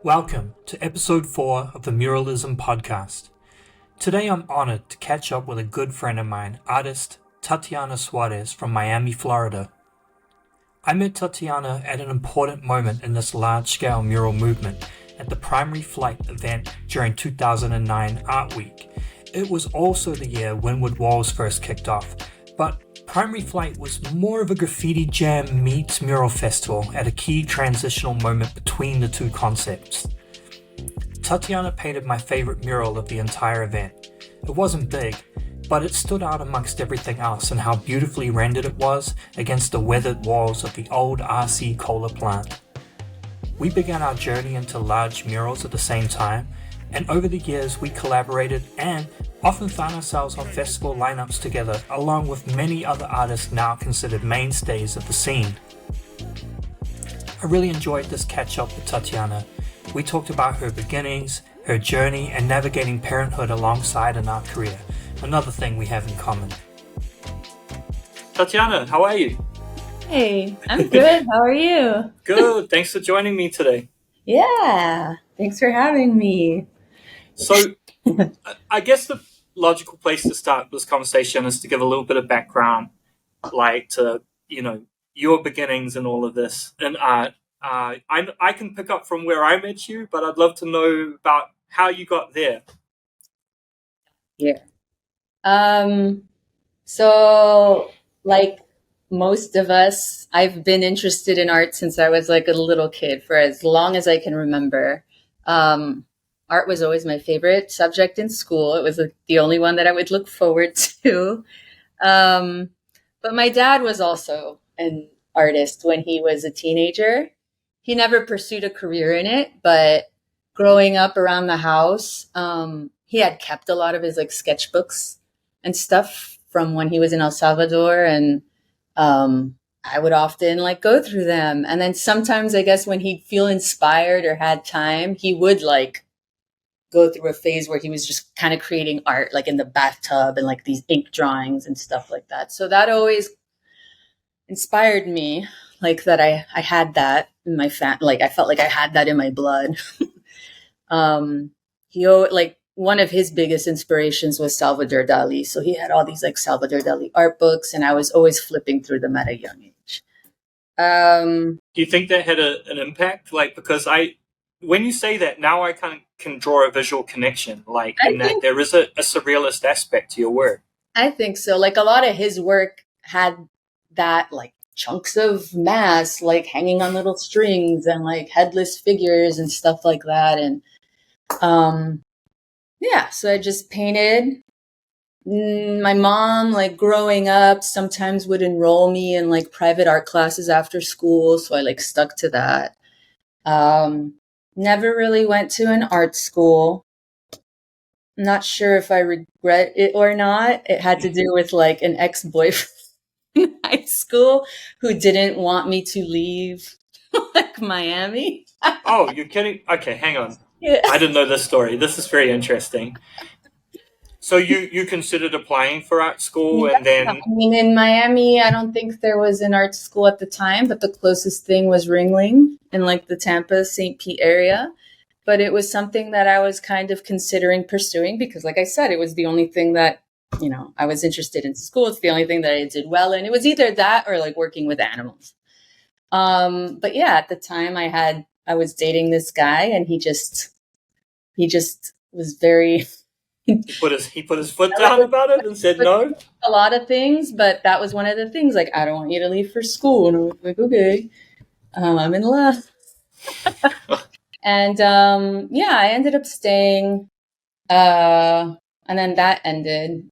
Welcome to episode 4 of the Muralism podcast. Today I'm honored to catch up with a good friend of mine, artist Tatiana Suarez from Miami, Florida. I met Tatiana at an important moment in this large-scale mural movement at the Primary Flight event during 2009 Art Week. It was also the year Windward Walls first kicked off, but Primary Flight was more of a graffiti jam meets mural festival at a key transitional moment between the two concepts. Tatiana painted my favorite mural of the entire event. It wasn't big, but it stood out amongst everything else in how beautifully rendered it was against the weathered walls of the old RC cola plant. We began our journey into large murals at the same time, and over the years we collaborated and often found ourselves on festival lineups together, along with many other artists now considered mainstays of the scene. I really enjoyed this catch-up with Tatiana. We talked about her beginnings, her journey, and navigating parenthood alongside an art career, another thing we have in common. Tatiana, how are you? Hey, I'm good. How are you? Good, thanks for joining me today. Yeah, thanks for having me. So, I guess the logical place to start this conversation is to give a little bit of background, like to, your beginnings and all of this in art. I can pick up from where I met you, but I'd love to know about how you got there. Yeah. So like most of us, I've been interested in art since I was like a little kid for as long as I can remember. Art was always my favorite subject in school. It was the only one that I would look forward to. But my dad was also an artist when he was a teenager. He never pursued a career in it, but growing up around the house, he had kept a lot of his like sketchbooks and stuff from when he was in El Salvador, and I would often like go through them. And then sometimes I guess when he'd feel inspired or had time, he would like go through a phase where he was just kind of creating art like in the bathtub and like these ink drawings and stuff like that. So that always inspired me, like that I had that in my like I felt like I had that in my blood. Like one of his biggest inspirations was Salvador Dali. So he had all these like Salvador Dali art books, and I was always flipping through them at a young age. Do you think that had an impact? Like, because when you say that, now I kind of can draw a visual connection, like that there is a surrealist aspect to your work. I think so. Like a lot of his work had that like chunks of mass like hanging on little strings and like headless figures and stuff like that. And so I just painted. My mom, like growing up, sometimes would enroll me in like private art classes after school, so I like stuck to that. Never really went to an art school. I'm not sure if I regret it or not. It had to do with like an ex-boyfriend in high school who didn't want me to leave like Miami. Oh, you're kidding? Okay, hang on. Yeah. I didn't know this story. This is very interesting. So you considered applying for art school, and then... I mean, in Miami, I don't think there was an art school at the time, but the closest thing was Ringling in like the Tampa, St. Pete area. But it was something that I was kind of considering pursuing because, like I said, it was the only thing that, I was interested in school. It's the only thing that I did well in. It was either that or like working with animals. But yeah, at the time I was dating this guy, and he just was very... He put his foot down about it and said no? A lot of things, but that was one of the things, like, I don't want you to leave for school. And I was like, okay, I'm in love. And I ended up staying, and then that ended.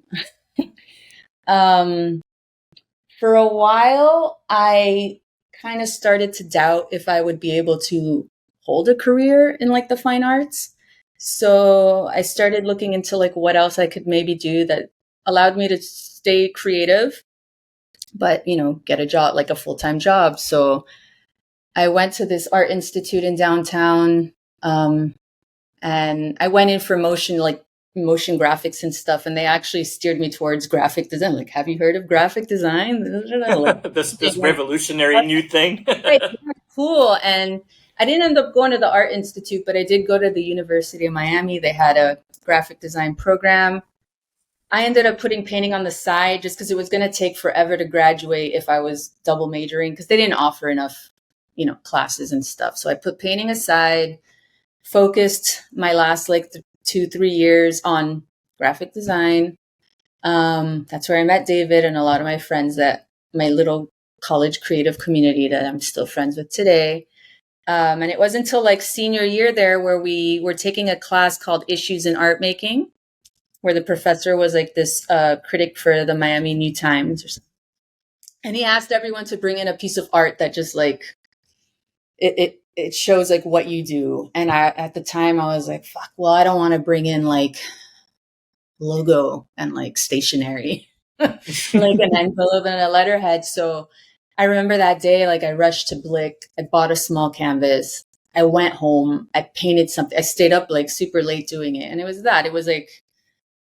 For a while, I kind of started to doubt if I would be able to hold a career in like the fine arts. So I started looking into like what else I could maybe do that allowed me to stay creative, but, get a job, like a full-time job. So I went to this art institute in downtown, and I went in for motion graphics and stuff. And they actually steered me towards graphic design. Like, have you heard of graphic design? this revolutionary new thing. Right, cool. And I didn't end up going to the Art Institute, but I did go to the University of Miami. They had a graphic design program. I ended up putting painting on the side just because it was going to take forever to graduate if I was double majoring, because they didn't offer enough, classes and stuff. So I put painting aside, focused my last like 2-3 years on graphic design. That's where I met David and a lot of my friends, that my little college creative community that I'm still friends with today. And it wasn't until like senior year there where we were taking a class called Issues in Art Making, where the professor was like this critic for the Miami New Times or something. And he asked everyone to bring in a piece of art that just like it shows like what you do. And at the time I was like, fuck, well, I don't want to bring in like logo and like stationery, like an envelope and a letterhead. So I remember that day, like I rushed to Blick, I bought a small canvas, I went home, I painted something, I stayed up like super late doing it. And it was like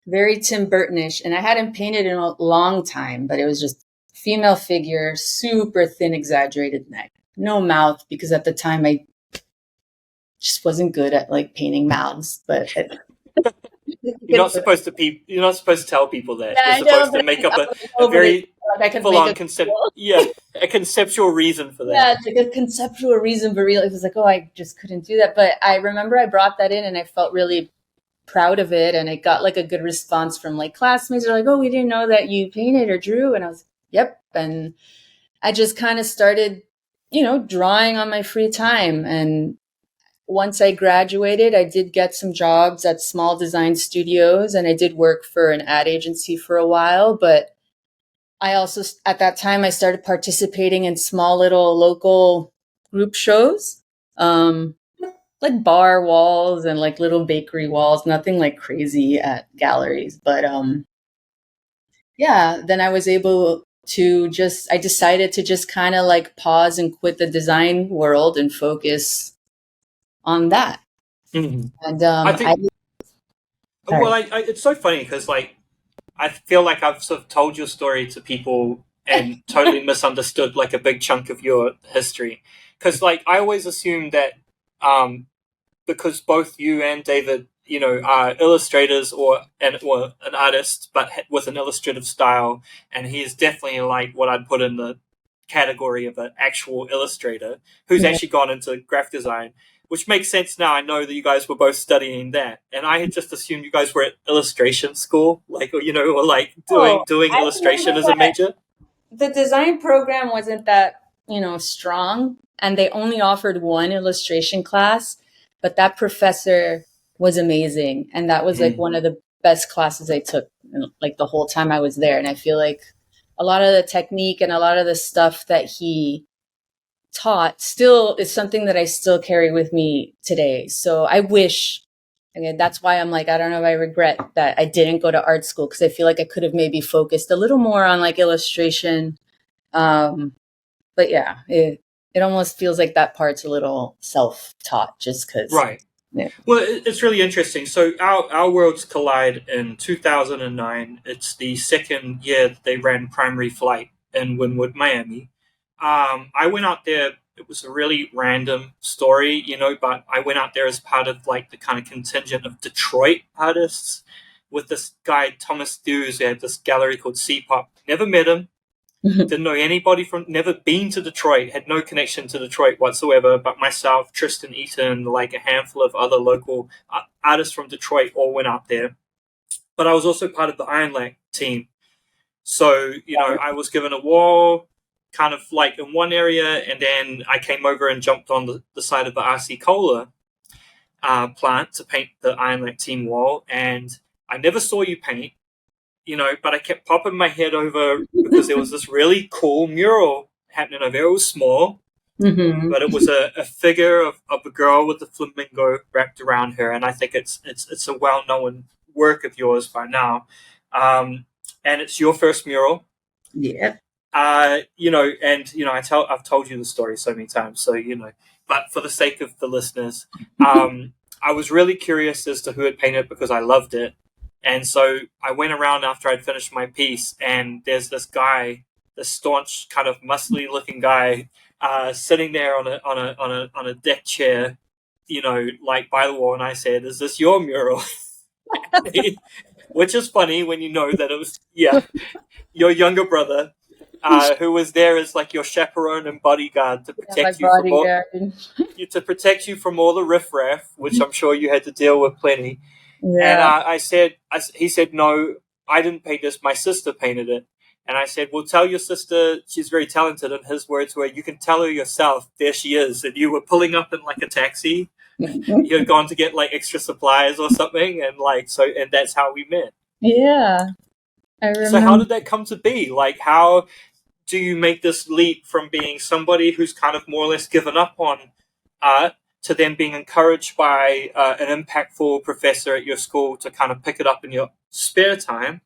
very Tim Burtonish. And I hadn't painted in a long time, but it was just female figure, super thin, exaggerated neck, no mouth, because at the time I just wasn't good at like painting mouths, but You're not supposed to tell people that. Yeah, You're supposed to make up a very full-on a conceptual reason for that. Yeah, it's like a conceptual reason, but really it was like, oh, I just couldn't do that. But I remember I brought that in and I felt really proud of it, and it got like a good response from like classmates. They're like, oh, we didn't know that you painted or drew. And I was, yep. And I just kind of started, drawing on my free time. And once I graduated, I did get some jobs at small design studios, and I did work for an ad agency for a while. But I also, at that time, I started participating in small little local group shows, like bar walls and like little bakery walls, nothing like crazy at galleries. But yeah, then I was able to I decided to just kind of like pause and quit the design world and focus on that. Mm-hmm. And I think, it's so funny because like I feel like I've sort of told your story to people and totally misunderstood like a big chunk of your history, because like I always assumed that because both you and David, are illustrators or an artist, but with an illustrative style, and he is definitely like what I'd put in the category of an actual illustrator who's actually gone into graphic design, which makes sense now. I know that you guys were both studying that, and I had just assumed you guys were at illustration school, like, or like doing illustration as a major. The design program wasn't that, strong, and they only offered one illustration class, but that professor was amazing. And that was like one of the best classes I took, like the whole time I was there. And I feel like a lot of the technique and a lot of the stuff that he taught still is something that I still carry with me today. So I wish, again, that's why I'm like, I don't know if I regret that I didn't go to art school, because I feel like I could have maybe focused a little more on like illustration. But yeah, it almost feels like that part's a little self-taught just because. Right. Yeah. Well, it's really interesting. So our worlds collide in 2009. It's the second year that they ran Primary Flight in Wynwood, Miami. I went out there. It was a really random story, but I went out there as part of like the kind of contingent of Detroit artists with this guy, Thomas Hughes, who had this gallery called C-Pop. Never met him. Didn't know anybody never been to Detroit, had no connection to Detroit whatsoever, but myself, Tristan Eaton, like a handful of other local artists from Detroit all went out there. But I was also part of the Ironlac team. So, I was given a wall kind of like in one area, and then I came over and jumped on the side of the RC Cola plant to paint the Ironlac team wall. And I never saw you paint. But I kept popping my head over because there was this really cool mural happening over there. It was small, but it was a figure of a girl with a flamingo wrapped around her, and I think it's a well-known work of yours by now. And it's your first mural. Yeah. I've told you the story so many times, so but for the sake of the listeners, I was really curious as to who had painted it because I loved it. And so I went around after I'd finished my piece, and there's this guy, this staunch kind of muscly looking guy sitting there on a deck chair, like by the wall, and I said, "Is this your mural?" Which is funny when you know that it was your younger brother, who was there as like your chaperone and bodyguard to My protect bodyguard. from all the riffraff, which I'm sure you had to deal with plenty. And Yeah. he said, "No, I didn't paint this. My sister painted it." And I said, "Well, tell your sister she's very talented." And his words were, "You can tell her yourself. There she is." And you were pulling up in like a taxi. You had gone to get like extra supplies or something, and and that's how we met. Yeah. I So how remember. did that come to be? Like, how do you make this leap from being somebody who's kind of more or less given up on art to then being encouraged by an impactful professor at your school to kind of pick it up in your spare time,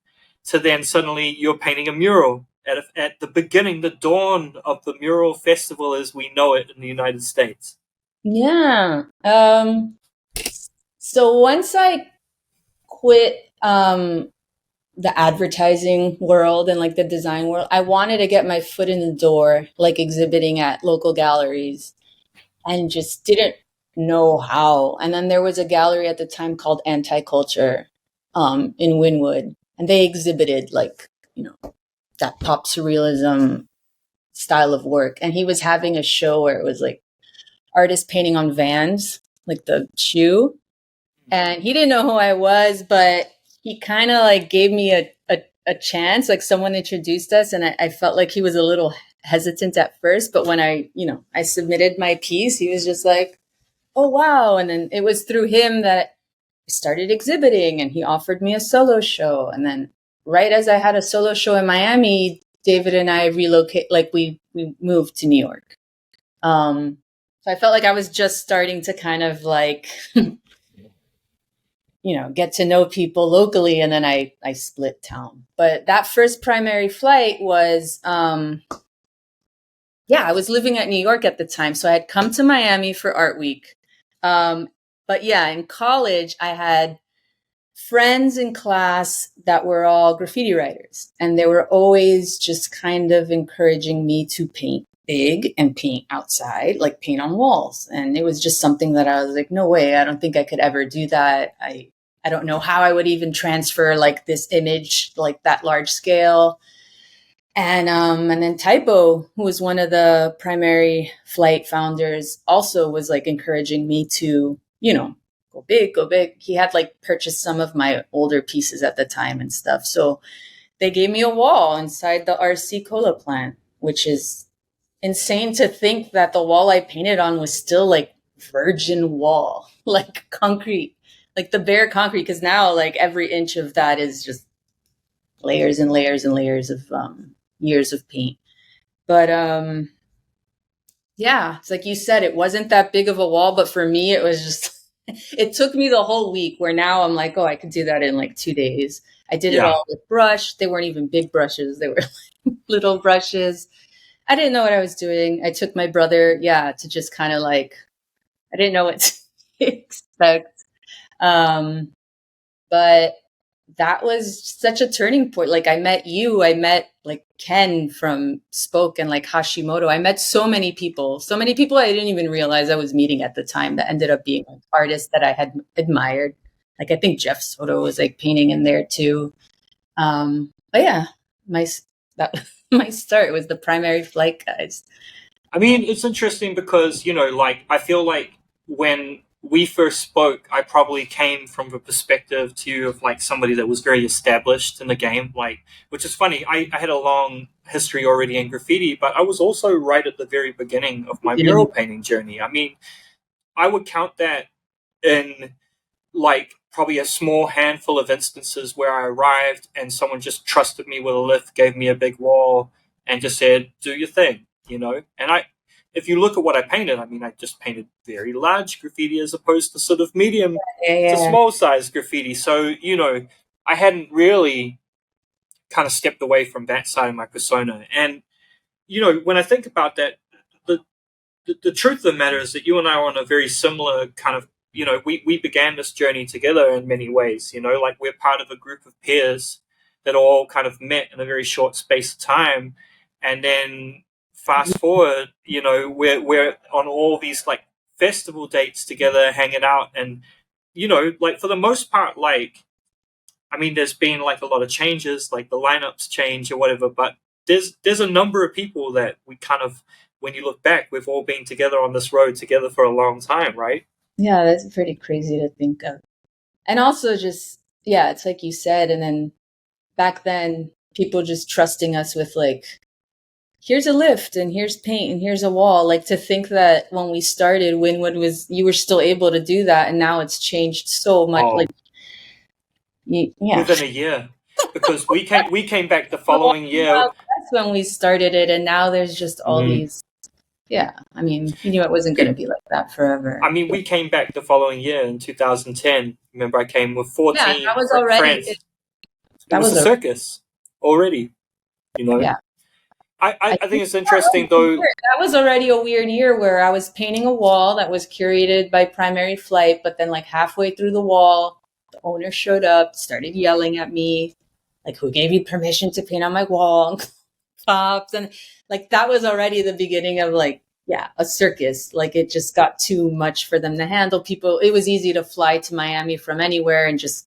to then suddenly you're painting a mural at the beginning, the dawn of the mural festival as we know it in the United States? Yeah. So once I quit the advertising world and like the design world, I wanted to get my foot in the door, like exhibiting at local galleries, and just didn't know how. And then there was a gallery at the time called Anti-Culture in Wynwood, and they exhibited like, that pop surrealism style of work. And he was having a show where it was like artists painting on Vans, like the shoe. And he didn't know who I was, but he kind of like gave me a chance, like someone introduced us, and I felt like he was a little hesitant at first, but when I submitted my piece, he was just like, "Oh wow." And then it was through him that I started exhibiting, and he offered me a solo show. And then right as I had a solo show in Miami, David and I we moved to New York. So I felt like I was just starting to kind of like get to know people locally, and then I split town. But that first primary flight was, I was living at New York at the time. So I had come to Miami for Art Week. But yeah, in college, I had friends in class that were all graffiti writers, and they were always just kind of encouraging me to paint big and paint outside, like paint on walls. And it was just something that I was like, no way, I don't think I could ever do that. I don't know how I would even transfer like this image like that large scale. And then Typo, who was one of the primary flight founders, also was like encouraging me to, go big, go big. He had like purchased some of my older pieces at the time and stuff. So they gave me a wall inside the RC Cola plant, which is insane to think that the wall I painted on was still like virgin wall, like concrete, like the bare concrete. Because now like every inch of that is just layers and layers and layers of years of paint. But it's like you said, it wasn't that big of a wall, but for me it was just it took me the whole week, where now I'm like, oh, I could do that in like 2 days. I did it all with brush. They weren't even big brushes, they were like little brushes. I didn't know what I was doing. I took my brother, to just kind of like, I didn't know what to expect. But that was such a turning point. Like I met you, I met like Ken from Spoke and like Hashimoto. I met so many people I didn't even realize I was meeting at the time, that ended up being like artists that I had admired. Like I think Jeff Soto was like painting in there too. But yeah, my start was the primary flight guys. I mean, it's interesting because, I feel like when we first spoke, I probably came from the perspective to you of like somebody that was very established in the game, which is funny. I had a long history already in graffiti, but I was also right at the very beginning of my mural painting journey. I mean, I would count that in like probably a small handful of instances where I arrived and someone just trusted me with a lift, gave me a big wall, and just said, "Do your thing," And if you look at what I painted, I mean, I just painted very large graffiti as opposed to sort of medium to small size graffiti. So, I hadn't really kind of stepped away from that side of my persona. And, when I think about that, the truth of the matter is that you and I are on a very similar kind of, we began this journey together in many ways, like we're part of a group of peers that all kind of met in a very short space of time. And then fast forward, we're on all these like festival dates together, hanging out, and like for the most part, like I mean, there's been like a lot of changes, like the lineups change or whatever, but there's a number of people that we kind of, when you look back, we've all been together on this road together for a long time, right? Yeah, that's pretty crazy to think of. And also just, yeah, it's like you said. And then back then, people just trusting us with like, here's a lift and here's paint and here's a wall. Like to think that when we started, you were still able to do that. And now it's changed so much. Oh, Like, yeah. within a year, because we came back the following year. Well, that's when we started it. And now there's just all these. Yeah. I mean, you knew it wasn't going to be like that forever. I mean, we came back the following year in 2010. Remember, I came with 14 that was already, friends. It was a circus already, Yeah. I think it's interesting, though. That was already a weird year where I was painting a wall that was curated by Primary Flight, but then like halfway through the wall, the owner showed up, started yelling at me, like, who gave you permission to paint on my wall? Pops. And like, that was already the beginning of like, yeah, a circus. Like it just got too much for them to handle. People, it was easy to fly to Miami from anywhere and just,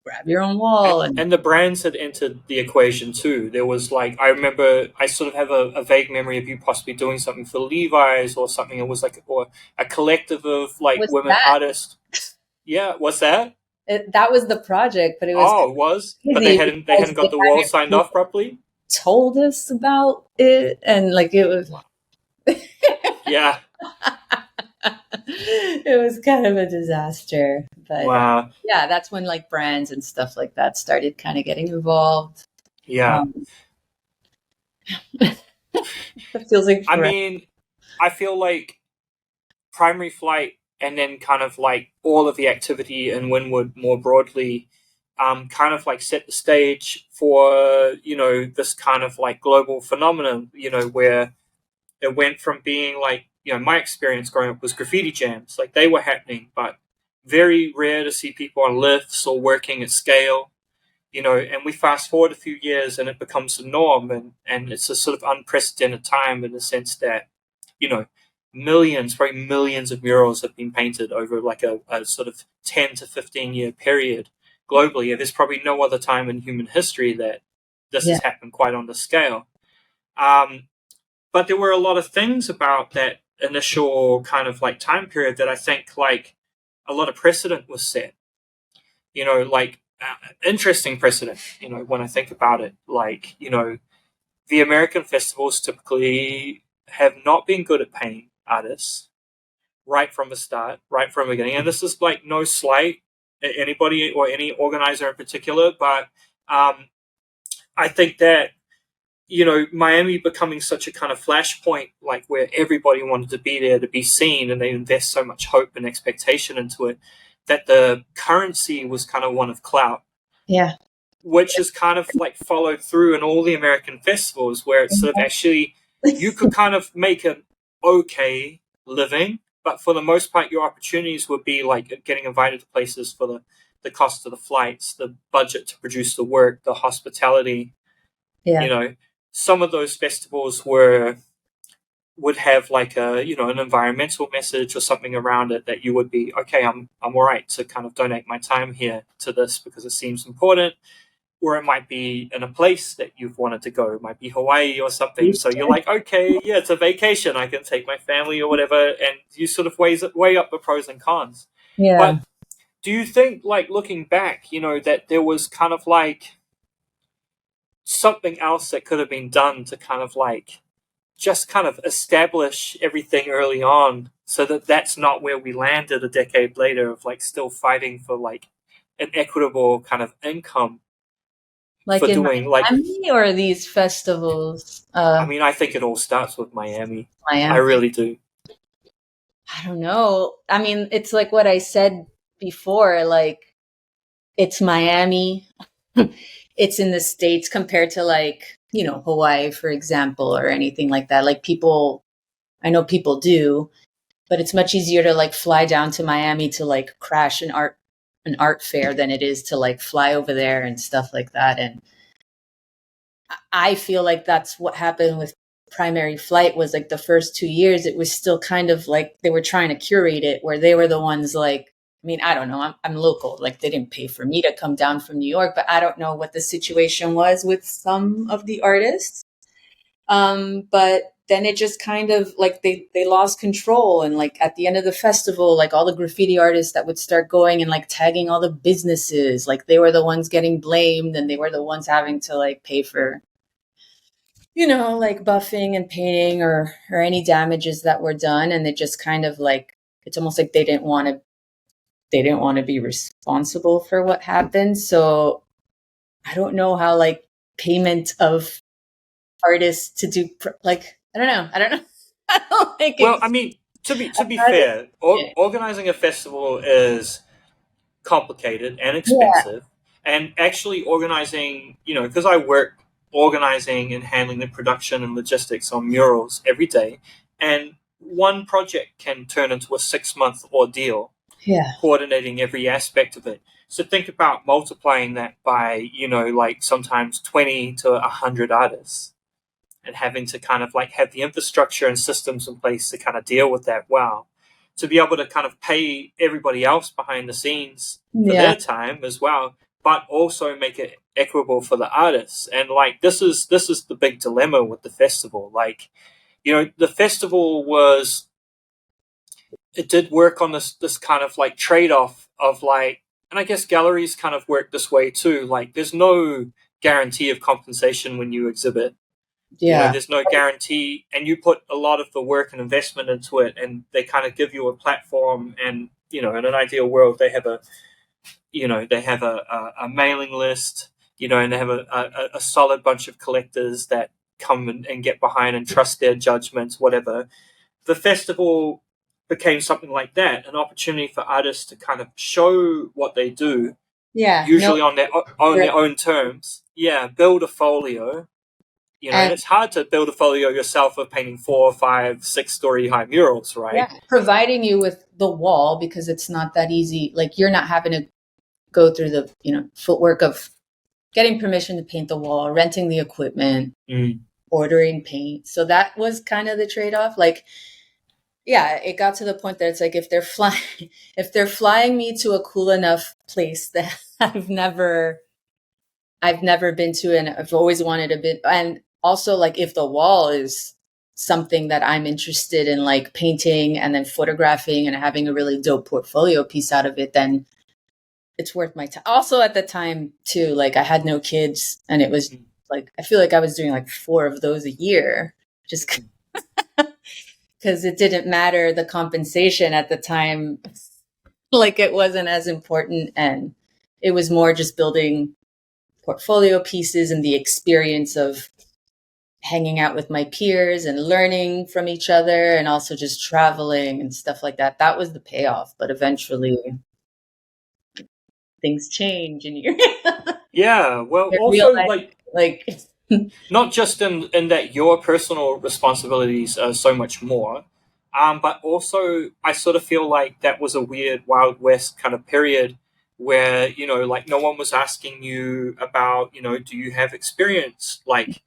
grab your own wall. And the brands had entered the equation too. There was like, I remember, I sort of have a vague memory of you possibly doing something for Levi's or something. It was like, or a collective of like women artists. Yeah, what's that? That was the project, but it was. It was? But they hadn't got the wall signed off properly? Told us about it, and like it was. Yeah. It was kind of a disaster, but wow. Yeah, that's when like brands and stuff like that started kind of getting involved. Yeah. It feels like I mean, I feel like Primary Flight and then kind of like all of the activity in Wynwood more broadly kind of like set the stage for, this kind of like global phenomenon, where it went from being like, my experience growing up was graffiti jams. Like they were happening, but very rare to see people on lifts or working at scale, and we fast forward a few years and it becomes the norm. And it's a sort of unprecedented time in the sense that, probably millions of murals have been painted over like a sort of 10 to 15 year period globally. There's probably no other time in human history that this has happened quite on the scale. But there were a lot of things about that initial kind of like time period that I think like a lot of precedent was set, like interesting precedent, when I think about it, like, the American festivals typically have not been good at paying artists right from the start, right from the beginning. And this is like no slight at anybody or any organizer in particular, but I think that Miami becoming such a kind of flashpoint, like where everybody wanted to be there to be seen, and they invest so much hope and expectation into it, that the currency was kind of one of clout. Yeah. Which is kind of like followed through in all the American festivals, where it's sort of actually, you could kind of make an okay living, but for the most part, your opportunities would be like getting invited to places for the cost of the flights, the budget to produce the work, the hospitality. Yeah. Some of those festivals would have like an environmental message or something around it that you would be, okay, I'm all right to kind of donate my time here to this because it seems important. Or it might be in a place that you've wanted to go. It might be Hawaii or something. So you're like, okay, yeah, it's a vacation. I can take my family or whatever. And you sort of weigh up the pros and cons. Yeah. But do you think, like, looking back, that there was kind of like something else that could have been done to kind of like just kind of establish everything early on so that that's not where we landed a decade later of like still fighting for like an equitable kind of income? Like for in doing Miami or these festivals? I mean, I think it all starts with Miami. Miami. I really do. I don't know. I mean, it's like what I said before, like it's Miami. It's in the States compared to like, Hawaii, for example, or anything like that. Like I know people do, but it's much easier to like fly down to Miami to like crash an art fair than it is to like fly over there and stuff like that. And I feel like that's what happened with Primary Flight was like the first 2 years, it was still kind of like they were trying to curate it, where they were the ones like, I mean, I don't know, I'm local. Like they didn't pay for me to come down from New York, but I don't know what the situation was with some of the artists. But then it just kind of like they lost control. And like at the end of the festival, like all the graffiti artists that would start going and like tagging all the businesses, like they were the ones getting blamed, and they were the ones having to like pay for, like buffing and painting or any damages that were done. And it just kind of like, it's almost like they didn't want to be responsible for what happened. So I don't know how like payment of artists to do like, I don't know. I don't think Well, it's, I mean, to be fair, organizing a festival is complicated and expensive, and actually organizing, because I work organizing and handling the production and logistics on murals every day, and one project can turn into a 6-month ordeal, coordinating every aspect of it. So think about multiplying that by, like sometimes 20 to 100 artists, and having to kind of like have the infrastructure and systems in place to kind of deal with that. Wow. To be able to kind of pay everybody else behind the scenes for their time as well, but also make it equitable for the artists. And like this is the big dilemma with the festival. Like, the festival it did work on this kind of like trade-off of like, and I guess galleries kind of work this way too. Like there's no guarantee of compensation when you exhibit. There's no guarantee, and you put a lot of the work and investment into it, and they kind of give you a platform. And in an ideal world, they have a mailing list, and they have a solid bunch of collectors that come and get behind and trust their judgments, whatever. The festival became something like that, an opportunity for artists to kind of show what they do, usually on their own terms. Build a folio. And it's hard to build a folio yourself of painting 4, 5, 6-story high murals, right? Yeah, providing you with the wall, because it's not that easy. Like you're not having to go through the footwork of getting permission to paint the wall, renting the equipment, ordering paint. So that was kind of the trade-off. Like, it got to the point that it's like if they're flying me to a cool enough place that I've never been to, and I've always wanted to be, and also like if the wall is something that I'm interested in, like painting and then photographing and having a really dope portfolio piece out of it, then it's worth my time. Also at the time too, like I had no kids, and it was like, I feel like I was doing like 4 of those a year, just because it didn't matter the compensation at the time. Like it wasn't as important, and it was more just building portfolio pieces and the experience of hanging out with my peers and learning from each other, and also just traveling and stuff like that. That was the payoff. But eventually things change, and you're well, also like not just in that your personal responsibilities are so much more, but also I sort of feel like that was a weird Wild West kind of period where like no one was asking you about do you have experience like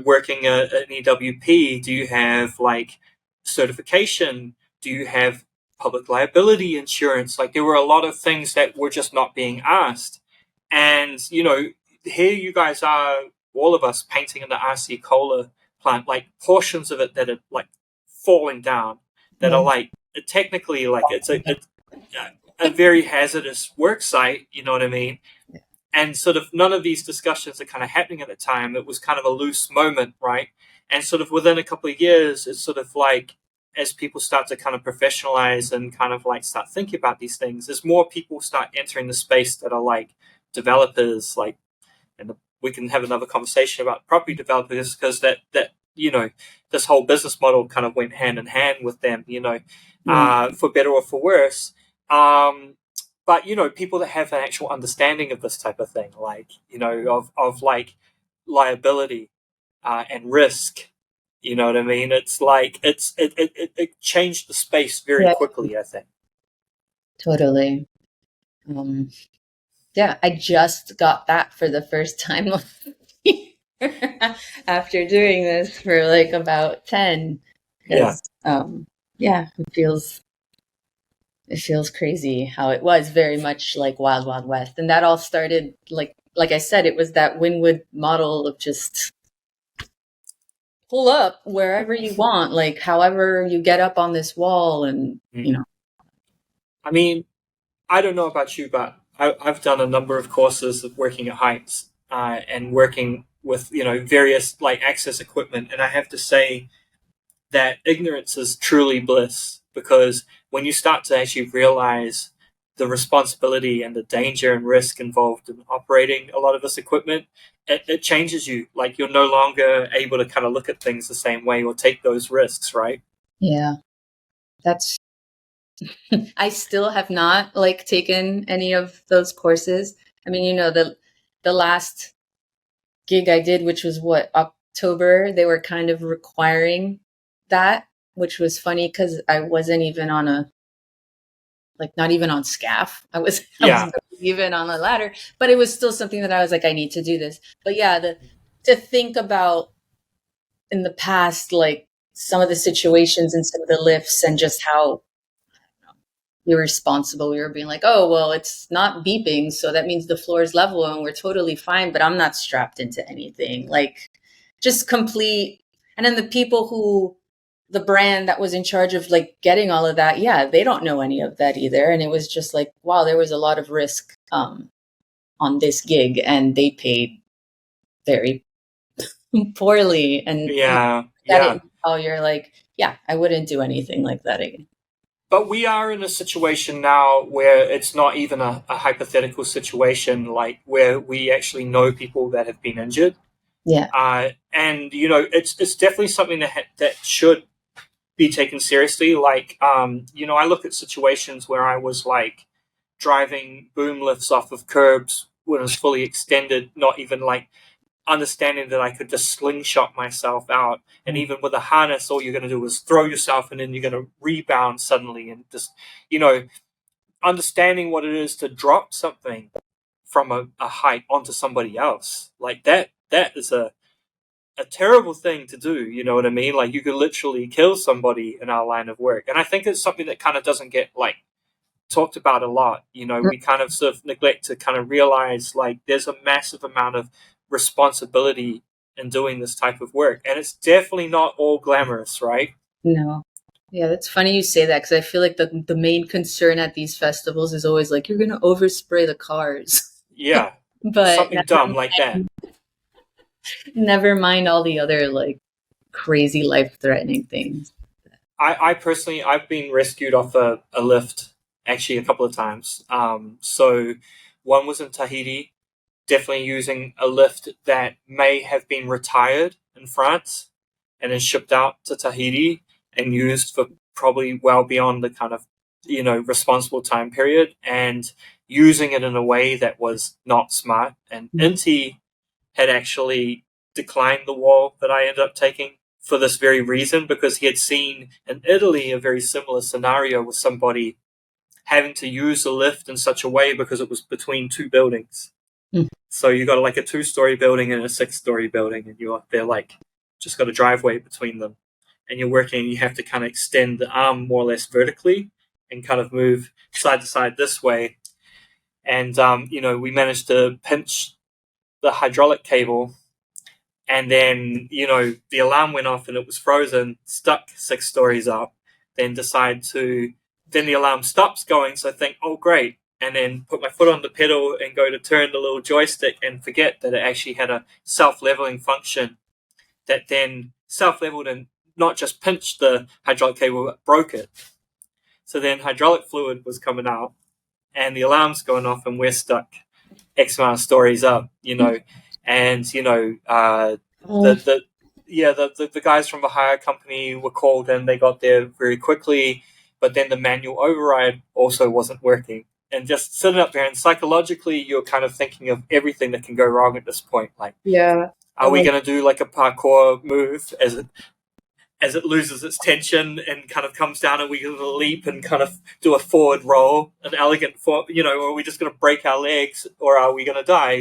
working at an EWP? Do you have like certification? Do you have public liability insurance? Like there were a lot of things that were just not being asked. And here you guys are, all of us painting in the RC Cola plant, like portions of it that are like falling down, that are like technically like it's a very hazardous work site, you know what I mean? And sort of none of these discussions are kind of happening at the time. It was kind of a loose moment, right? And sort of within a couple of years, it's sort of like as people start to kind of professionalize and kind of like start thinking about these things, as more people start entering the space that are like developers, like, and we can have another conversation about property developers, because that this whole business model kind of went hand in hand with them, for better or for worse. But people that have an actual understanding of this type of thing, like of like liability and risk, you know what I mean? It's like it changed the space very quickly, I think. Totally. I just got that for the first time after doing this for like about 10. Yeah. Because yeah, it feels crazy how it was very much like Wild Wild West. And that all started like I said, it was that Wynwood model of just pull up wherever you want, like however you get up on this wall and you know. I mean, I don't know about you, but I've done a number of courses of working at heights and working with various like access equipment, and I have to say that ignorance is truly bliss, because when you start to actually realize the responsibility and the danger and risk involved in operating a lot of this equipment, it changes you. Like, you're no longer able to kind of look at things the same way or take those risks, right? Yeah, that's I still have not like taken any of those courses. I mean, the last gig I did, which was what, October, they were kind of requiring that, which was funny because I wasn't even on a like not even on SCAF. I was even on a ladder, but it was still something that I was like, I need to do this. But yeah, to think about in the past, like some of the situations and some of the lifts and just how irresponsible we were being, like, oh well, it's not beeping, so that means the floor is level and we're totally fine, but I'm not strapped into anything, like just complete. And then the brand that was in charge of like getting all of that, yeah, they don't know any of that either, and it was just like, wow, there was a lot of risk on this gig, and they paid very poorly. And Yeah. oh, you're like, yeah, I wouldn't do anything like that again. But we are in a situation now where it's not even a hypothetical situation, like where we actually know people that have been injured. Yeah. And it's definitely something that should be taken seriously. Like, I look at situations where I was like driving boom lifts off of curbs when it was fully extended, not even like understanding that I could just slingshot myself out. And even with a harness, all you're going to do is throw yourself and then you're going to rebound suddenly. And just, understanding what it is to drop something from a height onto somebody else. Like that is a terrible thing to do. You know what I mean? Like, you could literally kill somebody in our line of work. And I think it's something that kind of doesn't get like talked about a lot. We kind of sort of neglect to kind of realize like there's a massive amount of responsibility in doing this type of work, and it's definitely not all glamorous, right? No. Yeah, that's funny you say that, because I feel like the main concern at these festivals is always like, you're going to overspray the cars. Yeah. But something dumb like that. Never mind all the other like crazy life-threatening things. I personally, I've been rescued off a lift actually a couple of times. So one was in Tahiti, definitely using a lift that may have been retired in France and then shipped out to Tahiti and used for probably well beyond the kind of responsible time period, and using it in a way that was not smart. And Inti had actually declined the wall that I ended up taking for this very reason, because he had seen in Italy a very similar scenario with somebody having to use the lift in such a way because it was between two buildings. So you got like a 2-story building and a 6-story building, and they're like just got a driveway between them, and you're working. You have to kind of extend the arm more or less vertically and kind of move side to side this way. And we managed to pinch the hydraulic cable, and then the alarm went off and it was frozen, stuck 6 stories up. Then the alarm stops going, so I think, oh great, and then put my foot on the pedal and go to turn the little joystick and forget that it actually had a self-leveling function that then self-leveled and not just pinched the hydraulic cable but broke it. So then hydraulic fluid was coming out and the alarm's going off and we're stuck X amount of stories up, and the guys from the hire company were called and they got there very quickly, but then the manual override also wasn't working. And just sitting up there, and psychologically you're kind of thinking of everything that can go wrong at this point. Like, yeah, are we going to do like a parkour move as it loses its tension and kind of comes down, and we going to leap and kind of do a forward roll, an elegant or are we just going to break our legs, or are we going to die,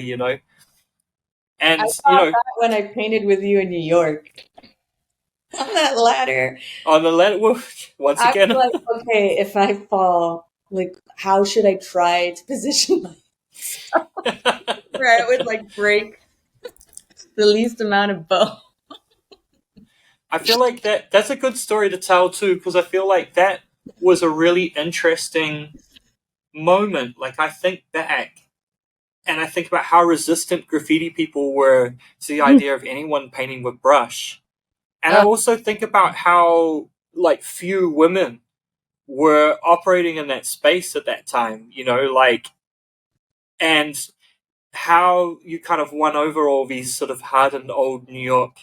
I And saw that when I painted with you in New York on that ladder. on the letter, once I again, was like, okay, if I fall, like, how should I try to position myself where I would like break the least amount of bone? I feel like that's a good story to tell too, because I feel like that was a really interesting moment. Like I think back and I think about how resistant graffiti people were to the idea of anyone painting with brush. And I Uh, also think about how like few women were operating in that space at that time, like, and how you kind of won over all these sort of hardened old New York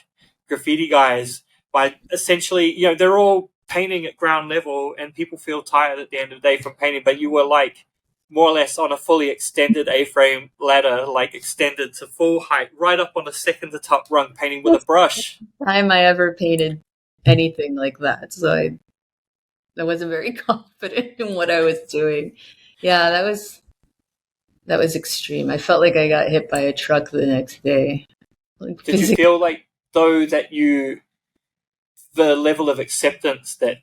graffiti guys by essentially, they're all painting at ground level and people feel tired at the end of the day from painting, but you were like more or less on a fully extended A-frame ladder, like extended to full height, right up on the second to top rung, painting with a brush. time I ever painted anything like that, so I wasn't very confident in what I was doing. Yeah, that was extreme. I felt like I got hit by a truck the next day. Like Did you physically. feel like, though, that the level of acceptance that,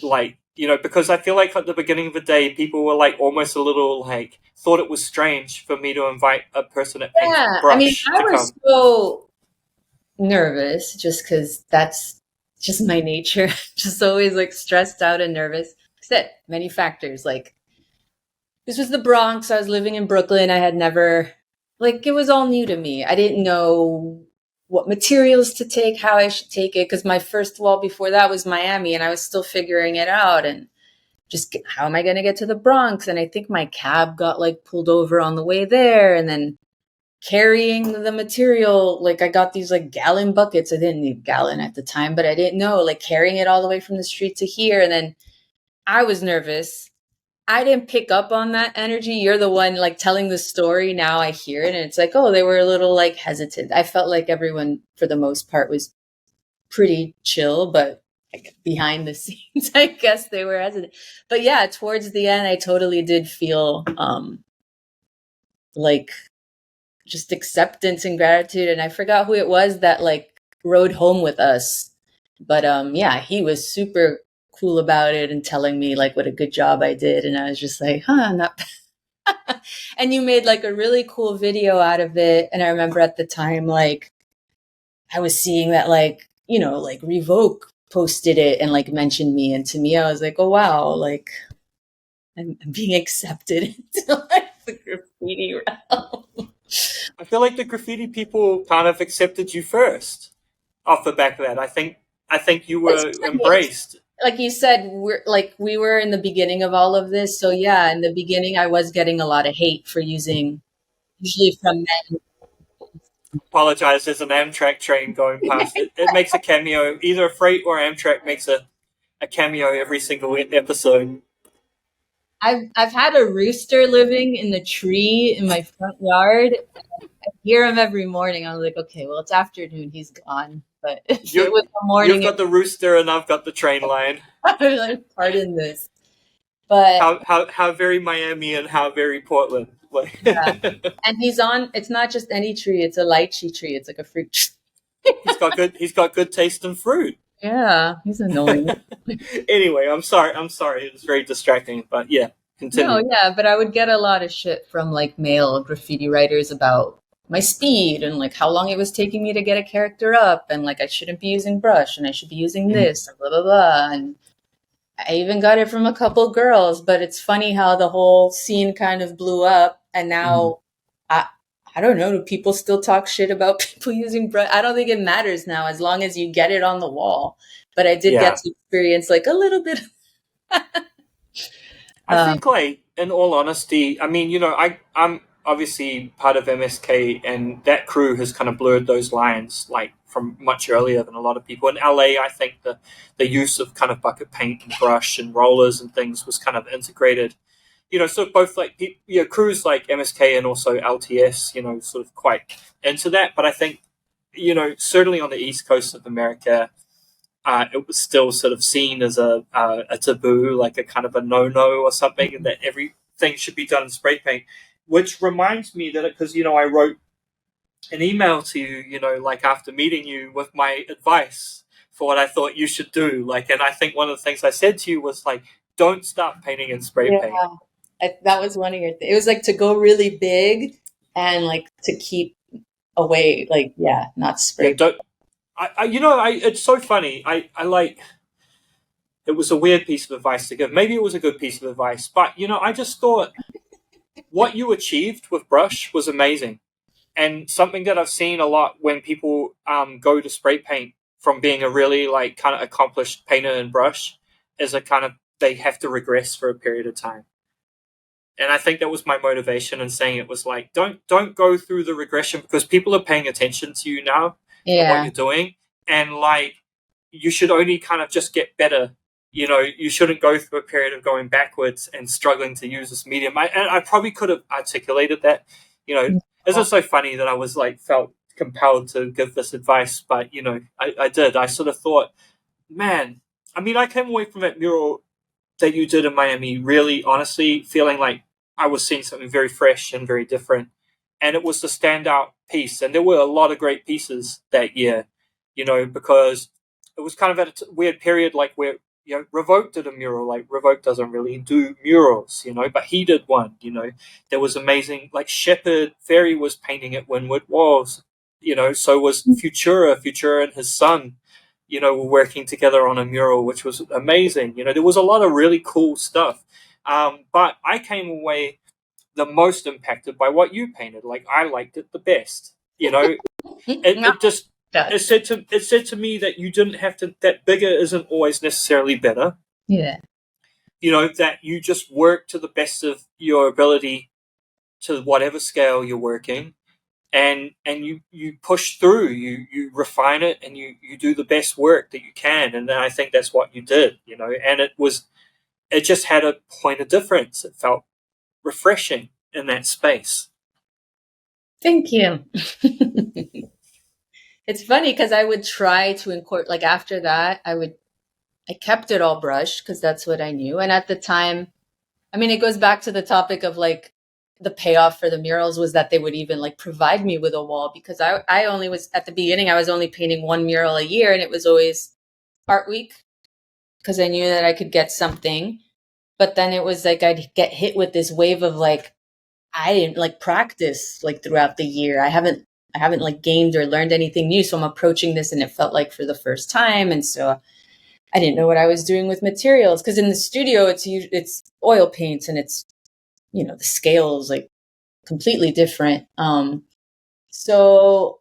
like, because I feel like at the beginning of the day, people were like almost a little like thought it was strange for me to invite a person that paints Yeah, with I mean, brush I to was come. so nervous just because that's just my nature. Just always like stressed out and nervous. Except many factors. Like this was the Bronx. I was living in Brooklyn. I had never, like, it was all new to me. I didn't know what materials to take, how I should take it, because my first wall before that was Miami, and I was still figuring it out. And just how am I going to get to the Bronx? And I think my cab got like pulled over on the way there, and then carrying the material, like I got these like gallon buckets. I didn't need gallon at the time, but I didn't know, like carrying it all the way from the street to here. And then I was nervous. I didn't pick up on that energy. You're the one like telling the story. Now I hear it and it's like, oh, they were a little like hesitant. I felt like everyone for the most part was pretty chill, but behind the scenes, I guess they were hesitant. But yeah, towards the end, I totally did feel like just acceptance and gratitude. And I forgot who it was that like rode home with us. But yeah, he was super cool about it and telling me like what a good job I did. And I was just like, huh, not bad. And you made like a really cool video out of it. And I remember at the time, like I was seeing that like, like Revoke posted it and like mentioned me. And to me, I was like, oh wow, like I'm being accepted into like the graffiti realm. I feel like the graffiti people kind of accepted you first off the back of that. I think you It's were funny. embraced. Like you said, we were in the beginning of all of this. So yeah, in the beginning I was getting a lot of hate for using, usually from men. Apologize, there's an Amtrak train going past. It makes a cameo. Either Freight or Amtrak makes a cameo every single episode. I've had a rooster living in the tree in my front yard. I hear him every morning. I was like, okay, well it's afternoon, he's gone. But if it You, was the you've morning, got the rooster and I've got the train line. I was like, pardon this. But How very Miami and how very Portland. Like, yeah. And he's on, it's not just any tree, it's a lychee tree. It's like a fruit tree. he's got good taste in fruit. Yeah, he's annoying. Anyway, I'm sorry. It was very distracting, but yeah, No, continue. yeah, but I would get a lot of shit from like male graffiti writers about my speed and like how long it was taking me to get a character up and like I shouldn't be using brush and I should be using this and blah blah blah. And I even got it from a couple girls, but it's funny how the whole scene kind of blew up and now I I don't know, do people still talk shit about people using brush? I don't think it matters now as long as you get it on the wall. But I did get Yeah, to experience like a little bit. I um, think, like, in all honesty, I mean, I'm obviously part of MSK, and that crew has kind of blurred those lines, like, from much earlier than a lot of people. In LA, I think the use of kind of bucket paint and brush and rollers and things was kind of integrated. So both like crews like MSK and also LTS, sort of quite into that. But I think, certainly on the East Coast of America, it was still sort of seen as a taboo, like a kind of a no-no or something, and that everything should be done in spray paint. Which reminds me that because I wrote an email to you, like after meeting you with my advice for what I thought you should do. Like, and I think one of the things I said to you was like, don't stop painting in spray Yeah, paint. that was one of your things. It was like to go really big and like to keep away, like, yeah, not Yeah, spray. don't. It's so funny. I like. It was a weird piece of advice to give. Maybe it was a good piece of advice, but I just thought what you achieved with brush was amazing. And something that I've seen a lot when people go to spray paint from being a really like kind of accomplished painter and brush is a kind of they have to regress for a period of time. And I think that was my motivation in saying it was like don't go through the regression because people are paying attention to you now and what Yeah. you're doing, and like you should only kind of just get better. You shouldn't go through a period of going backwards and struggling to use this medium. I probably could have articulated that. It's just so funny that I was like felt compelled to give this advice, but I did. I sort of thought, man, I mean, I came away from that mural that you did in Miami really honestly feeling like I was seeing something very fresh and very different. And it was the standout piece. And there were a lot of great pieces that year, because it was kind of at a weird period, like where, Revoke did a mural. Like, Revoke doesn't really do murals, but he did one, There was amazing, like, Shepherd Ferry was painting at Windward Walls, so was Futura. Futura and his son were working together on a mural, which was amazing. There was a lot of really cool stuff. But I came away the most impacted by what you painted. Like, I liked it the best. No, It just that- it said to me that you didn't have to, that bigger isn't always necessarily better. yeah. That you just work to the best of your ability to whatever scale you're working, and you push through, you refine it, and you do the best work that you can. And then I think that's what you did, and it just had a point of difference. It felt refreshing in that space. Thank you. It's funny because I would try to incorporate, like after that, I kept it all brushed because that's what I knew. And at the time, I mean, it goes back to the topic of like the payoff for the murals was that they would even like provide me with a wall because I only was at the beginning, I was only painting one mural a year and it was always art week because I knew that I could get something. But then it was like I'd get hit with this wave of like, I didn't like practice like throughout the year. I haven't like gained or learned anything new. So I'm approaching this and it felt like for the first time. And so I didn't know what I was doing with materials because in the studio it's oil paints and it's the scales like completely different. So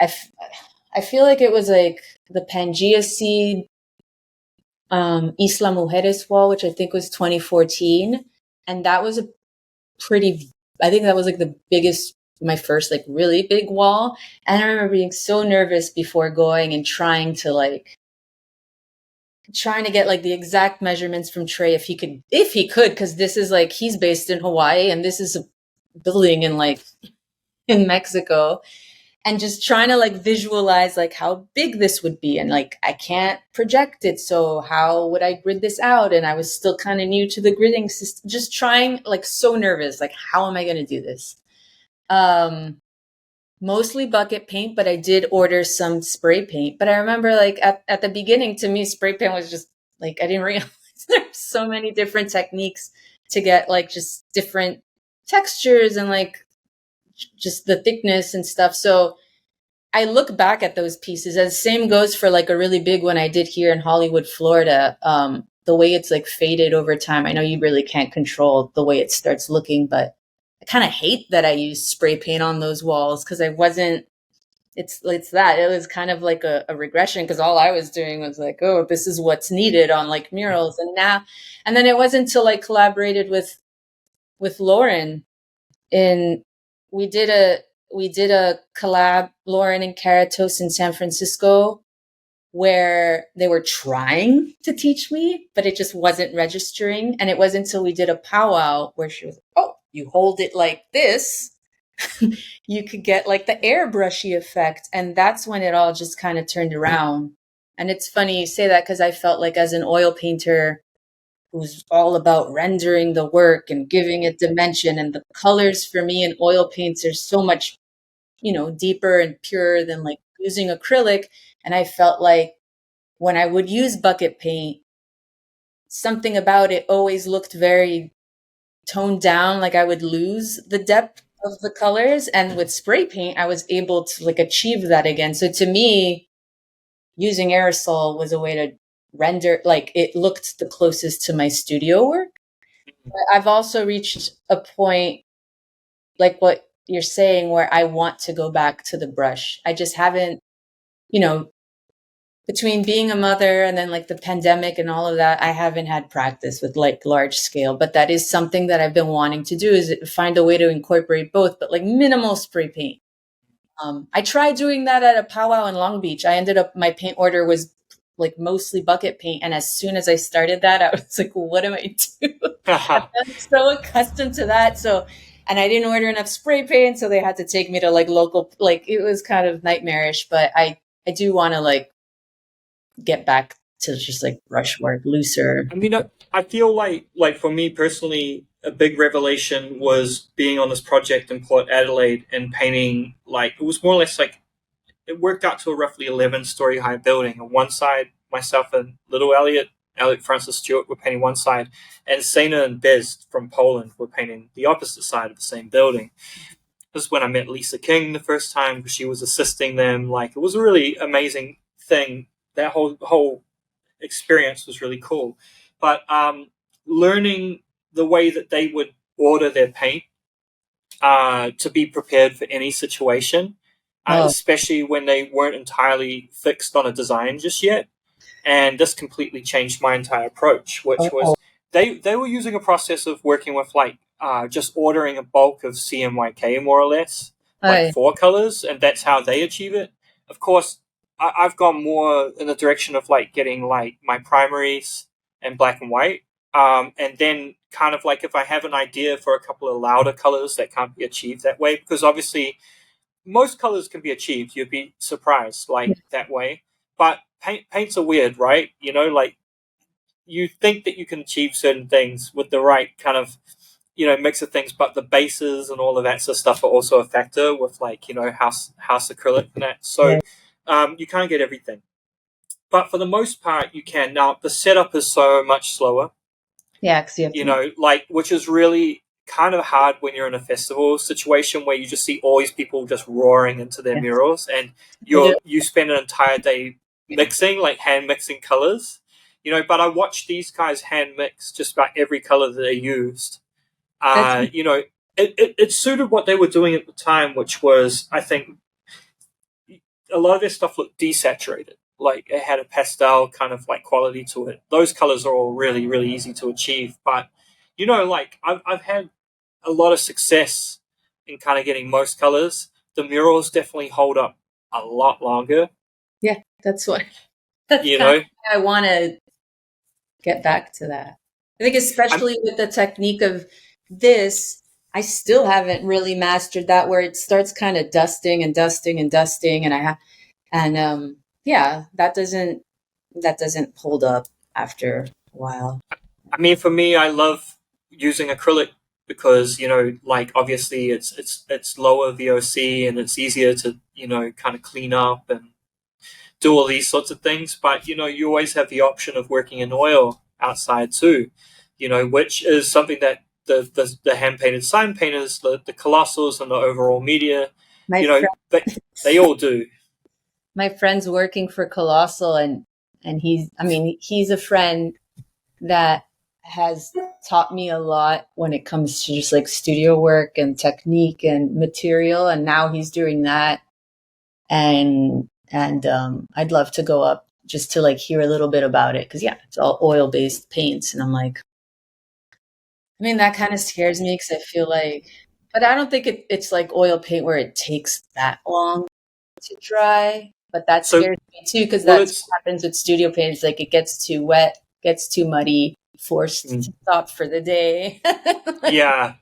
I feel like it was like the Pangea Seed Isla Mujeres wall, which I think was 2014, and that was a pretty. I think that was like the biggest, my first like really big wall, and I remember being so nervous before going and trying to get like the exact measurements from Trey if he could because this is like he's based in Hawaii and this is a building in Mexico and just trying to like visualize like how big this would be and like I can't project it, so how would I grid this out? And I was still kind of new to the gridding system, just trying, like so nervous, like how am I going to do this? Mostly bucket paint, but I did order some spray paint. But I remember like at the beginning, to me, spray paint was just like, I didn't realize there's so many different techniques to get like just different textures and like just the thickness and stuff. So I look back at those pieces, and the same goes for like a really big one I did here in Hollywood, Florida. The way it's like faded over time. I know you really can't control the way it starts looking, but I kind of hate that I used spray paint on those walls because I wasn't. It's that it was kind of like a regression because all I was doing was like, oh, this is what's needed on like murals, and then it wasn't until I collaborated with Lauren in we did a collab, Lauren and Caratos in San Francisco, where they were trying to teach me, but it just wasn't registering. And it wasn't until we did a powwow where she was, oh, you hold it like this, you could get like the airbrushy effect. And that's when it all just kind of turned around. And it's funny you say that because I felt like as an oil painter who's all about rendering the work and giving it dimension, and the colors for me in oil paints are so much deeper and purer than like using acrylic. And I felt like when I would use bucket paint, something about it always looked very toned down, like I would lose the depth of the colors. And with spray paint, I was able to like achieve that again. So to me, using aerosol was a way to render, like it looked the closest to my studio work. But I've also reached a point like what you're saying where I want to go back to the brush. I just haven't, you know, between being a mother and then like the pandemic and all of that, I haven't had practice with like large scale, but that is something that I've been wanting to do, is find a way to incorporate both, but like minimal spray paint. I tried doing that at a powwow in Long Beach. I ended up, my paint order was like mostly bucket paint. And as soon as I started that, I was like, well, what do I do? I'm so accustomed to that. So, and I didn't order enough spray paint. So they had to take me to like local, like it was kind of nightmarish, but I do want to like get back to just like brushwork, looser. I mean, I feel like for me personally, a big revelation was being on this project in Port Adelaide and painting, like, it was more or less like, it worked out to a roughly 11-story high building. On one side, myself and little Elliot Francis Stewart were painting one side, and Sana and Bez from Poland were painting the opposite side of the same building. This is when I met Lisa King the first time, because she was assisting them. Like, it was a really amazing thing. That whole experience was really cool. But learning the way that they would order their paint to be prepared for any situation, especially when they weren't entirely fixed on a design just yet. And this completely changed my entire approach, which was they were using a process of working with like just ordering a bulk of CMYK, more or less, like 4 colors, and that's how they achieve it. Of course, I've gone more in the direction of like getting like my primaries and black and white. And then kind of like if I have an idea for a couple of louder colors that can't be achieved that way, because obviously most colors can be achieved. You'd be surprised like that way. But paints are weird, right? You know, like you think that you can achieve certain things with the right kind of, mix of things, but the bases and all of that sort of stuff are also a factor with like, house acrylic and that. So you can't get everything. But for the most part, you can. Now, the setup is so much slower. Yeah, because you have to... which is really kind of hard when you're in a festival situation where you just see all these people just roaring into their murals, and you spend an entire day mixing, like hand mixing colors. But I watched these guys hand mix just about every color that they used. It suited what they were doing at the time, which was, I think, a lot of their stuff looked desaturated. Like it had a pastel kind of like quality to it. Those colors are all really, really easy to achieve. But, like I've had a lot of success in kind of getting most colors. The murals definitely hold up a lot longer. Yeah, that's why I want to get back to that. I think especially with the technique of this, I still haven't really mastered that, where it starts kind of dusting and dusting and dusting, and that doesn't hold up after a while. I mean, for me, I love using acrylic because, like obviously it's lower VOC and it's easier to, kind of clean up and do all these sorts of things. But, you always have the option of working in oil outside too, which is something that the hand painted sign painters, the colossals and the overall media, they all do. My friend's working for Colossal, and he's a friend that has taught me a lot when it comes to just like studio work and technique and material. And now he's doing that. And I'd love to go up just to like hear a little bit about it. 'Cause it's all oil based paints. And I'm like, that kind of scares me, because I feel like, but I don't think it's like oil paint where it takes that long to dry. But that scares me too, because that's what happens with studio paint. It's like it gets too wet, gets too muddy, forced to stop for the day. Yeah.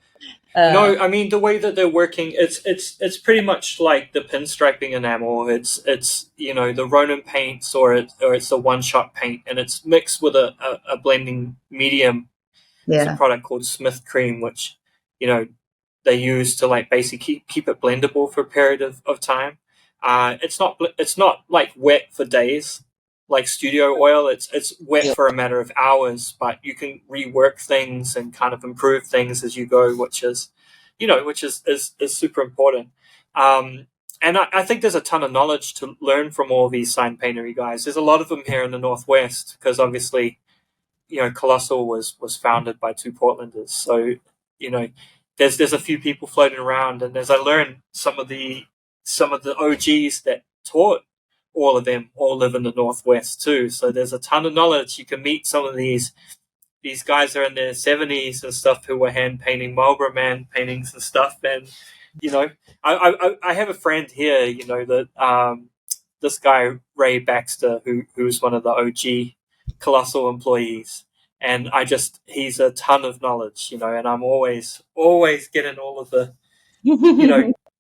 No, I mean the way that they're working, it's pretty much like the pinstriping enamel. It's the Ronin paints, or it's a one-shot paint, and it's mixed with a blending medium. It's a product called Smith Cream, which they use to like basically keep it blendable for a period of time. It's not like wet for days like studio oil. It's wet Yeah. for a matter of hours, but you can rework things and kind of improve things as you go, which is is super important. And I think there's a ton of knowledge to learn from all these sign paintery guys. There's a lot of them here in the Northwest because obviously, Colossal was founded by two Portlanders. So, you know, there's a few people floating around, and as I learned, some of the OGs that taught all of them all live in the Northwest too. So there's a ton of knowledge. You can meet some of these guys are in their 70s and stuff who were hand painting Marlboro Man paintings and stuff. And I have a friend here, that this guy Ray Baxter, who's one of the OG Colossal employees, and he's a ton of knowledge, and I'm always getting all of the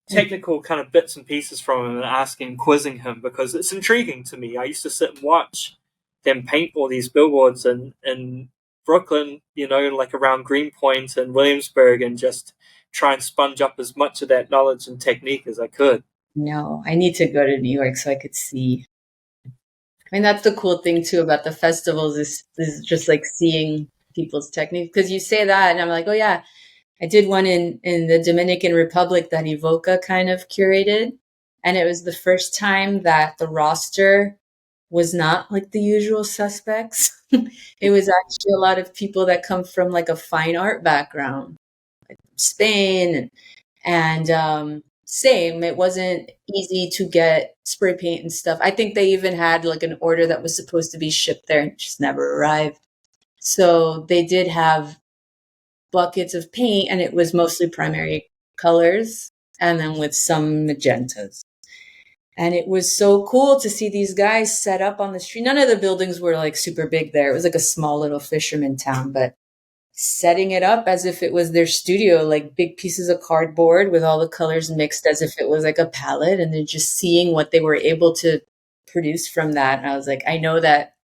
technical kind of bits and pieces from him and asking, quizzing him because it's intriguing to me. I used to sit and watch them paint all these billboards in Brooklyn, like around Greenpoint and Williamsburg, and just try and sponge up as much of that knowledge and technique as I could. No, I need to go to New York so I could see. I mean, that's the cool thing too about the festivals is just like seeing people's technique. Because you say that, and I'm like, oh yeah, I did one in the Dominican Republic that Evoca kind of curated, and it was the first time that the roster was not like the usual suspects. It was actually a lot of people that come from like a fine art background, like Spain, and same. It wasn't easy to get spray paint and stuff. I think they even had like an order that was supposed to be shipped there and it just never arrived. So they did have buckets of paint, and it was mostly primary colors, and then with some magentas. And it was so cool to see these guys set up on the street. None of the buildings were like super big there. It was like a small little fisherman town, but setting it up as if it was their studio, like big pieces of cardboard with all the colors mixed as if it was like a palette, and then just seeing what they were able to produce from that. And I was like, I know that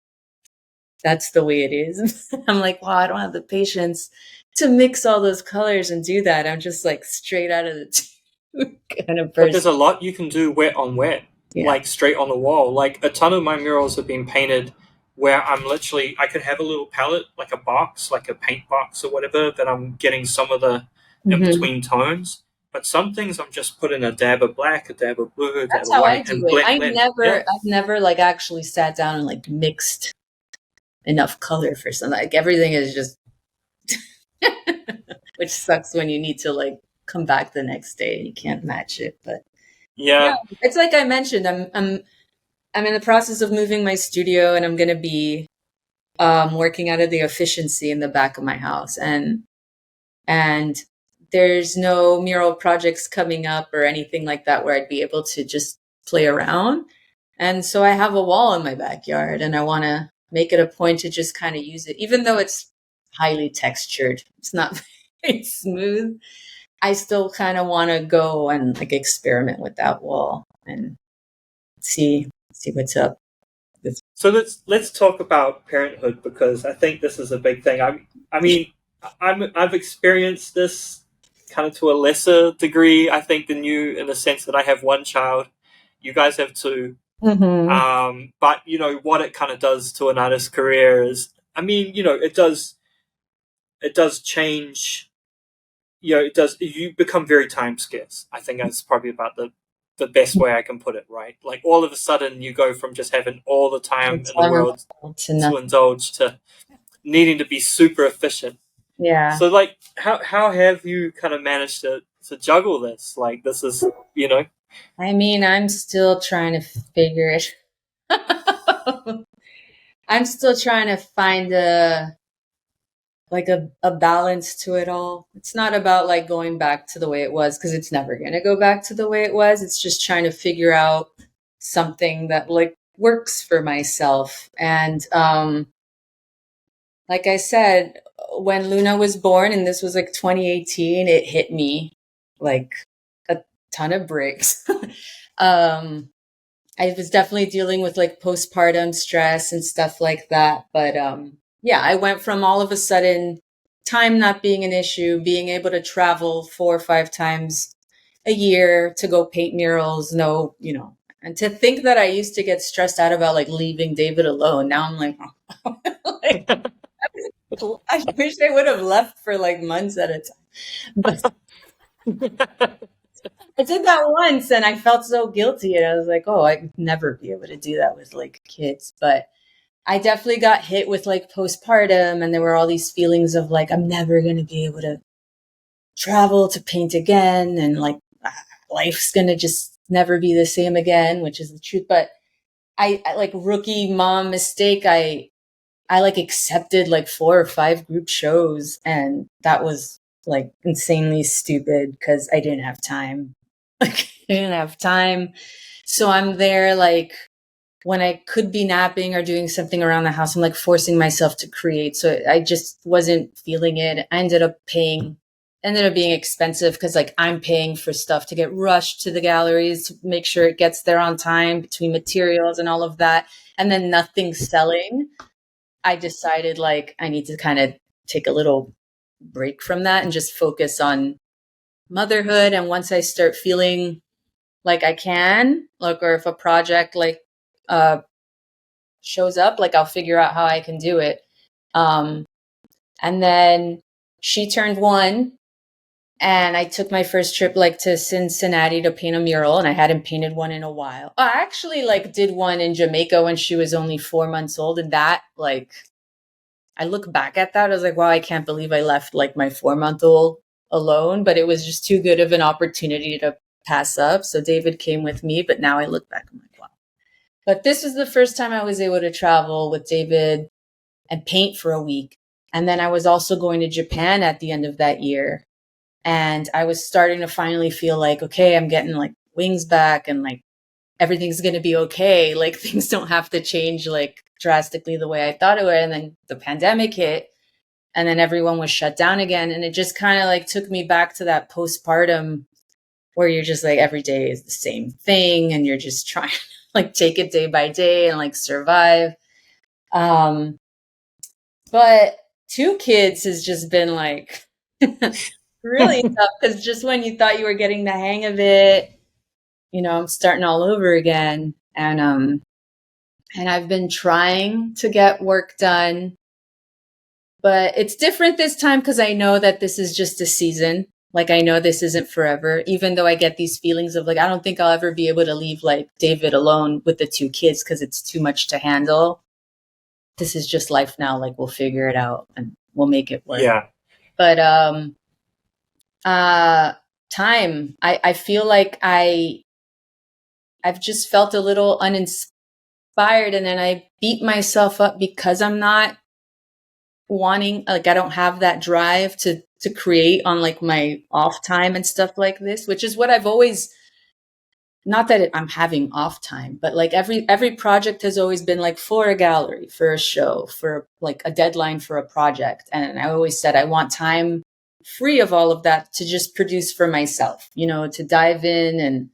that's the way it is. I'm like, wow, I don't have the patience to mix all those colors and do that. I'm just like straight out of the tube kind of But person. there's a lot you can do wet on wet, Yeah. like straight on the wall. Like a ton of my murals have been painted where I could have a little palette, like a box, like a paint box or whatever, that I'm getting some of the in-between tones. But some things I'm just putting a dab of black, a dab of blue, a dab That's of how I white, do and it. blend. Yeah. I've never like actually sat down and like mixed enough color for something. Like everything is just, which sucks when you need to like come back the next day and you can't match it. But Yeah. it's like I mentioned, I'm in the process of moving my studio, and I'm going to be working out of the efficiency in the back of my house, and there's no mural projects coming up or anything like that where I'd be able to just play around. And so I have a wall in my backyard, and I want to make it a point to just kind of use it, even though it's highly textured. It's not very smooth. I still kind of want to go and like experiment with that wall and see what's up. So let's talk about parenthood, because I think this is a big thing. I've experienced this kind of to a lesser degree, I think, than you, in the sense that I have one child. You guys have two. But what it kind of does to an artist's career is, it does change. It does. You become very time scarce. I think that's probably about the best way I can put it, right? Like all of a sudden you go from just having all the time in the world to indulge to needing to be super efficient. Yeah. So like how have you kind of managed to juggle this? Like this is, I mean, I'm still trying to figure it. I'm still trying to find a balance to it all. It's not about like going back to the way it was, because it's never going to go back to the way it was. It's just trying to figure out something that like works for myself. And like I said, when Luna was born, and this was like 2018, it hit me like a ton of bricks. I was definitely dealing with like postpartum stress and stuff like that. But yeah, I went from all of a sudden time not being an issue, being able to travel 4 or 5 times a year to go paint murals, no, and to think that I used to get stressed out about like leaving David alone. Now I'm like, like, I wish I would have left for like months at a time. But I did that once and I felt so guilty. And I was like, oh, I'd never be able to do that with like kids. But I definitely got hit with like postpartum, and there were all these feelings of like, I'm never going to be able to travel to paint again. And like, life's going to just never be the same again, which is the truth. But I like rookie mom mistake. I like accepted like 4 or 5 group shows, and that was like insanely stupid because I didn't have time. Like I didn't have time. So I'm there like when I could be napping or doing something around the house, I'm like forcing myself to create. So I just wasn't feeling it. I ended up being expensive because like I'm paying for stuff to get rushed to the galleries to make sure it gets there on time between materials and all of that. And then nothing's selling. I decided like I need to kind of take a little break from that and just focus on motherhood. And once I start feeling like I can, like, or if a project like shows up, like I'll figure out how I can do it. And then she turned 1, and I took my first trip like to Cincinnati to paint a mural, and I hadn't painted one in a while. I actually like did one in Jamaica when she was only 4 months old, and that like I look back at that, I was like, wow, I can't believe I left like my 4-month-old alone, but it was just too good of an opportunity to pass up. So David came with me, but now I look back, I'm like, wow. But this was the first time I was able to travel with David and paint for a week. And then I was also going to Japan at the end of that year. And I was starting to finally feel like, okay, I'm getting like wings back and like everything's going to be okay. Like things don't have to change like drastically the way I thought it would. And then the pandemic hit, and then everyone was shut down again. And it just kind of like took me back to that postpartum where you're just like, every day is the same thing. And you're just trying to like take it day by day and like survive. But 2 kids has just been like really tough, because just when you thought you were getting the hang of it, I'm starting all over again. And I've been trying to get work done, but it's different this time because I know that this is just a season. Like I know this isn't forever, even though I get these feelings of like, I don't think I'll ever be able to leave like David alone with the 2 kids because it's too much to handle. This is just life now. Like we'll figure it out and we'll make it work. Yeah. But time. I feel like I've just felt a little uninspired, and then I beat myself up because I'm not wanting, like I don't have that drive to create on like my off time and stuff like this, which is what I've always, not that I'm having off time, but like every project has always been like for a gallery, for a show, for like a deadline for a project. And I always said I want time free of all of that to just produce for myself, to dive in and,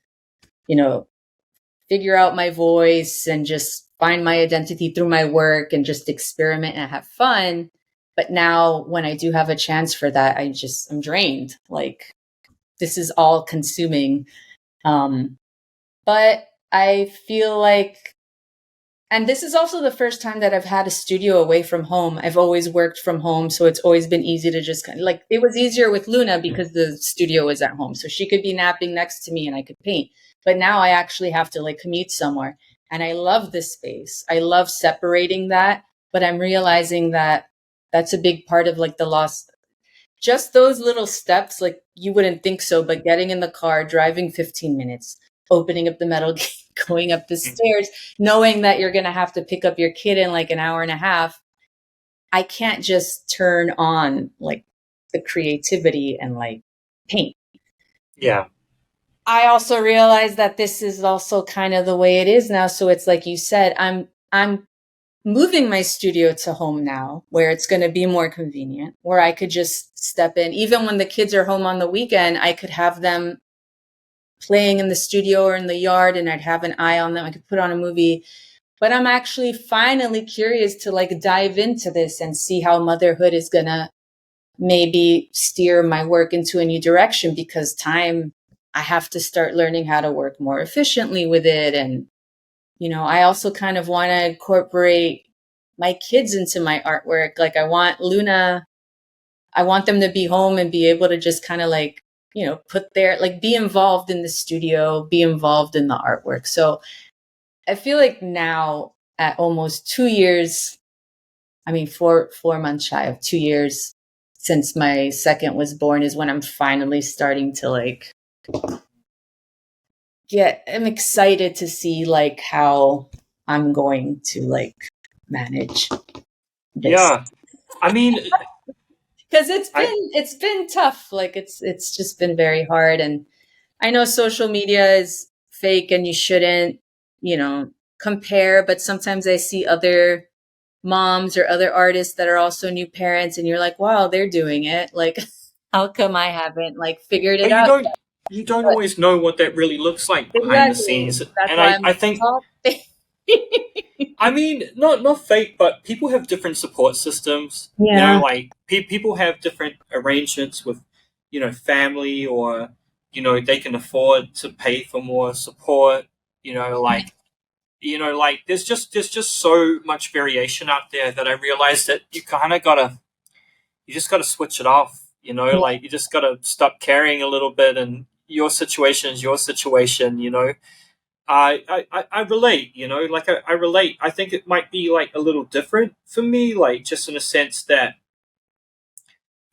figure out my voice and just find my identity through my work and just experiment and have fun. But now when I do have a chance for that, I'm drained. Like this is all consuming. But I feel like, and this is also the first time that I've had a studio away from home. I've always worked from home, so it's always been easy to just kind of like, it was easier with Luna because the studio was at home. So she could be napping next to me and I could paint. But now I actually have to like commute somewhere. And I love this space. I love separating that, but I'm realizing that that's a big part of like the loss. Just those little steps, like you wouldn't think so, but getting in the car, driving 15 minutes, opening up the metal gate, going up the stairs, knowing that you're going to have to pick up your kid in like an hour and a half. I can't just turn on like the creativity and like paint. Yeah. I also realize that this is also kind of the way it is now. So it's like you said, I'm moving my studio to home now, where it's going to be more convenient, where I could just step in. Even when the kids are home on the weekend, I could have them playing in the studio or in the yard, and I'd have an eye on them. I could put on a movie. But I'm actually finally curious to like dive into this and see how motherhood is going to maybe steer my work into a new direction, because I have to start learning how to work more efficiently with it. And, I also kind of want to incorporate my kids into my artwork. Like, I want them to be home and be able to just kind of like, be involved in the studio, be involved in the artwork. So I feel like now, at almost 2 years, 4 months shy of 2 years since my second was born, is when I'm finally starting to like I'm excited to see like how I'm going to like manage this. Yeah. I mean, Because I it's been tough. Like, it's just been very hard. And I know social media is fake and you shouldn't, compare, but sometimes I see other moms or other artists that are also new parents, and you're like, wow, they're doing it. Like, how come I haven't like figured it but out yet? you don't But always know what that really looks like behind the exactly. scenes. That's And why I'm I like, think, oh, I mean, not fake, but people have different support systems. yeah. Like people have different arrangements with, family, or they can afford to pay for more support. Like there's just so much variation out there that I realized that you just gotta switch it off. Like you just gotta stop caring a little bit, and your situation is your situation. I relate, I relate. I think it might be like a little different for me, like just in a sense that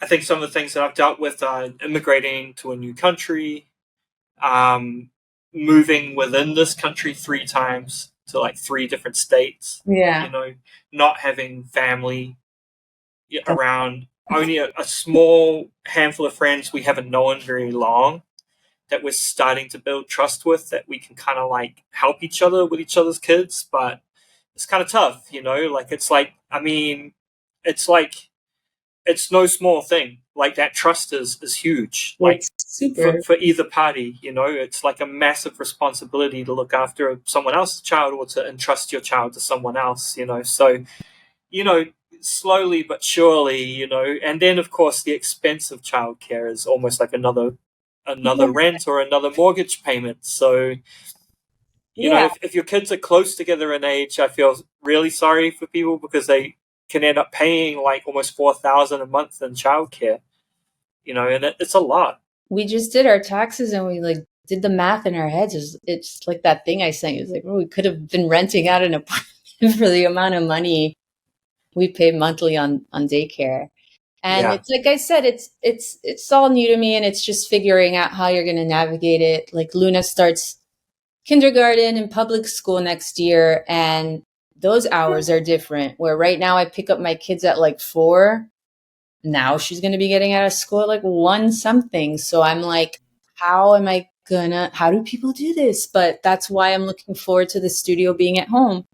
I think some of the things that I've dealt with are immigrating to a new country, um, moving within this country 3 times to like 3 different states, Yeah. you know, not having family around, only a small handful of friends we haven't known very long that we're starting to build trust with, that we can kind of like help each other with each other's kids. But it's kind of tough, like it's like it's no small thing. Like that trust is huge, like It's super. for either party. It's like a massive responsibility to look after someone else's child, or to entrust your child to someone else. So you know slowly but surely, and then of course the expense of childcare is almost like another rent or another mortgage payment. So Yeah. if your kids are close together in age, I feel really sorry for people, because they can end up paying like almost 4,000 a month in childcare. And it's a lot. We just did our taxes and we like did the math in our heads. It's like that thing I sent you. It's like, oh, we could have been renting out an apartment for the amount of money we pay monthly on daycare. And Yeah. it's like I said, it's all new to me, and it's just figuring out how you're going to navigate it. Like, Luna starts kindergarten and public school next year, and those hours are different. Where right now I pick up my kids at like 4. Now she's going to be getting out of school at like 1 something. So I'm like, how do people do this? But that's why I'm looking forward to the studio being at home.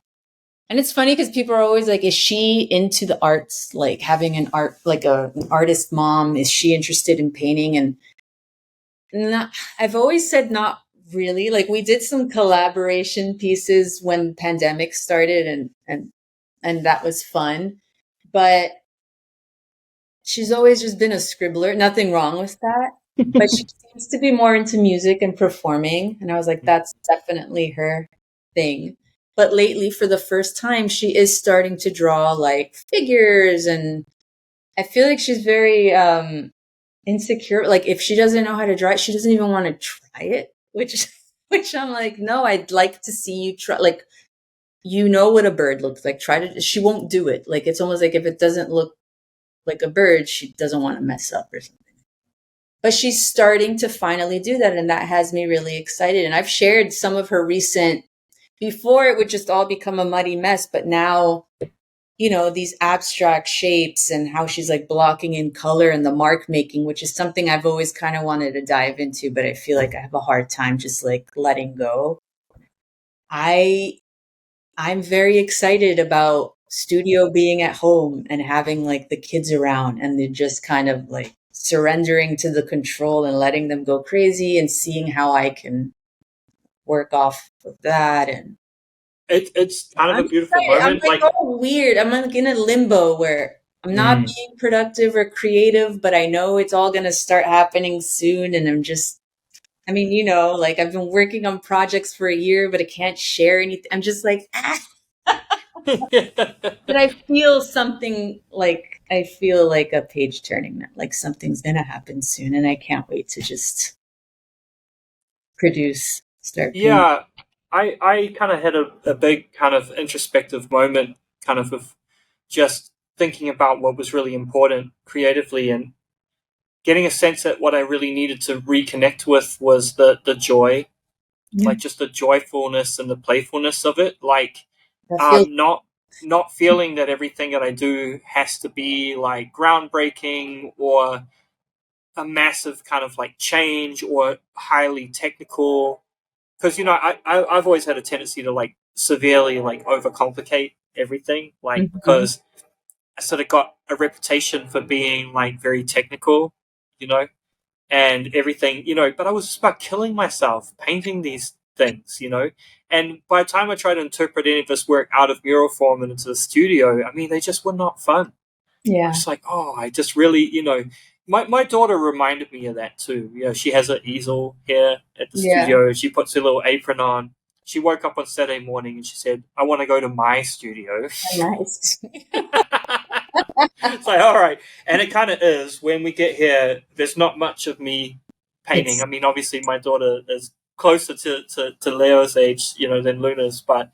And it's funny because people are always like, is she into the arts? Like, having an artist mom, is she interested in painting? And not, I've always said not really. Like, we did some collaboration pieces when pandemic started, and that was fun. But she's always just been a scribbler. Nothing wrong with that. But she seems to be more into music and performing. And I was like, that's definitely her thing. But lately, for the first time, she is starting to draw like figures. And I feel like she's very insecure. Like, if she doesn't know how to draw it, she doesn't even want to try it, which I'm like, no, I'd like to see you try. Like, what a bird looks like. Try to, she won't do it. Like, it's almost like if it doesn't look like a bird, she doesn't want to mess up or something. But she's starting to finally do that, and that has me really excited. And I've shared some of her before it would just all become a muddy mess, but now, these abstract shapes and how she's like blocking in color and the mark making, which is something I've always kind of wanted to dive into, but I feel like I have a hard time just like letting go. I'm very excited about studio being at home and having like the kids around, and they're just kind of like surrendering to the control and letting them go crazy, and seeing how I can work off of that. And It's kind of I'm a beautiful excited. I'm moment. like, Like, oh, weird. I'm like in a limbo where I'm not being productive or creative, but I know it's all going to start happening soon. And I mean, like I've been working on projects for a year, but I can't share anything. I'm just like, but I feel something like, I feel like a page turning, like something's going to happen soon. And I can't wait to just start painting. Yeah, I kind of had a big kind of introspective moment, kind of just thinking about what was really important creatively and getting a sense that what I really needed to reconnect with was the joy, like just the joyfulness and the playfulness of it. Like, not feeling that everything that I do has to be like groundbreaking or a massive kind of like change or highly technical. Because I've always had a tendency to like severely like overcomplicate everything, like because I sort of got a reputation for being like very technical, and everything, but I was just about killing myself painting these things, and by the time I tried to interpret any of this work out of mural form and into the studio, I mean, they just were not fun. Yeah. It's like, I just really, my daughter reminded me of that too. She has an easel here at the studio. She puts her little apron on. She woke up on Saturday morning and she said, I want to go to my studio. Nice. It's like, all right. And it kind of is. When we get here, there's not much of me painting. I mean, obviously my daughter is closer to Leo's age, than Luna's, but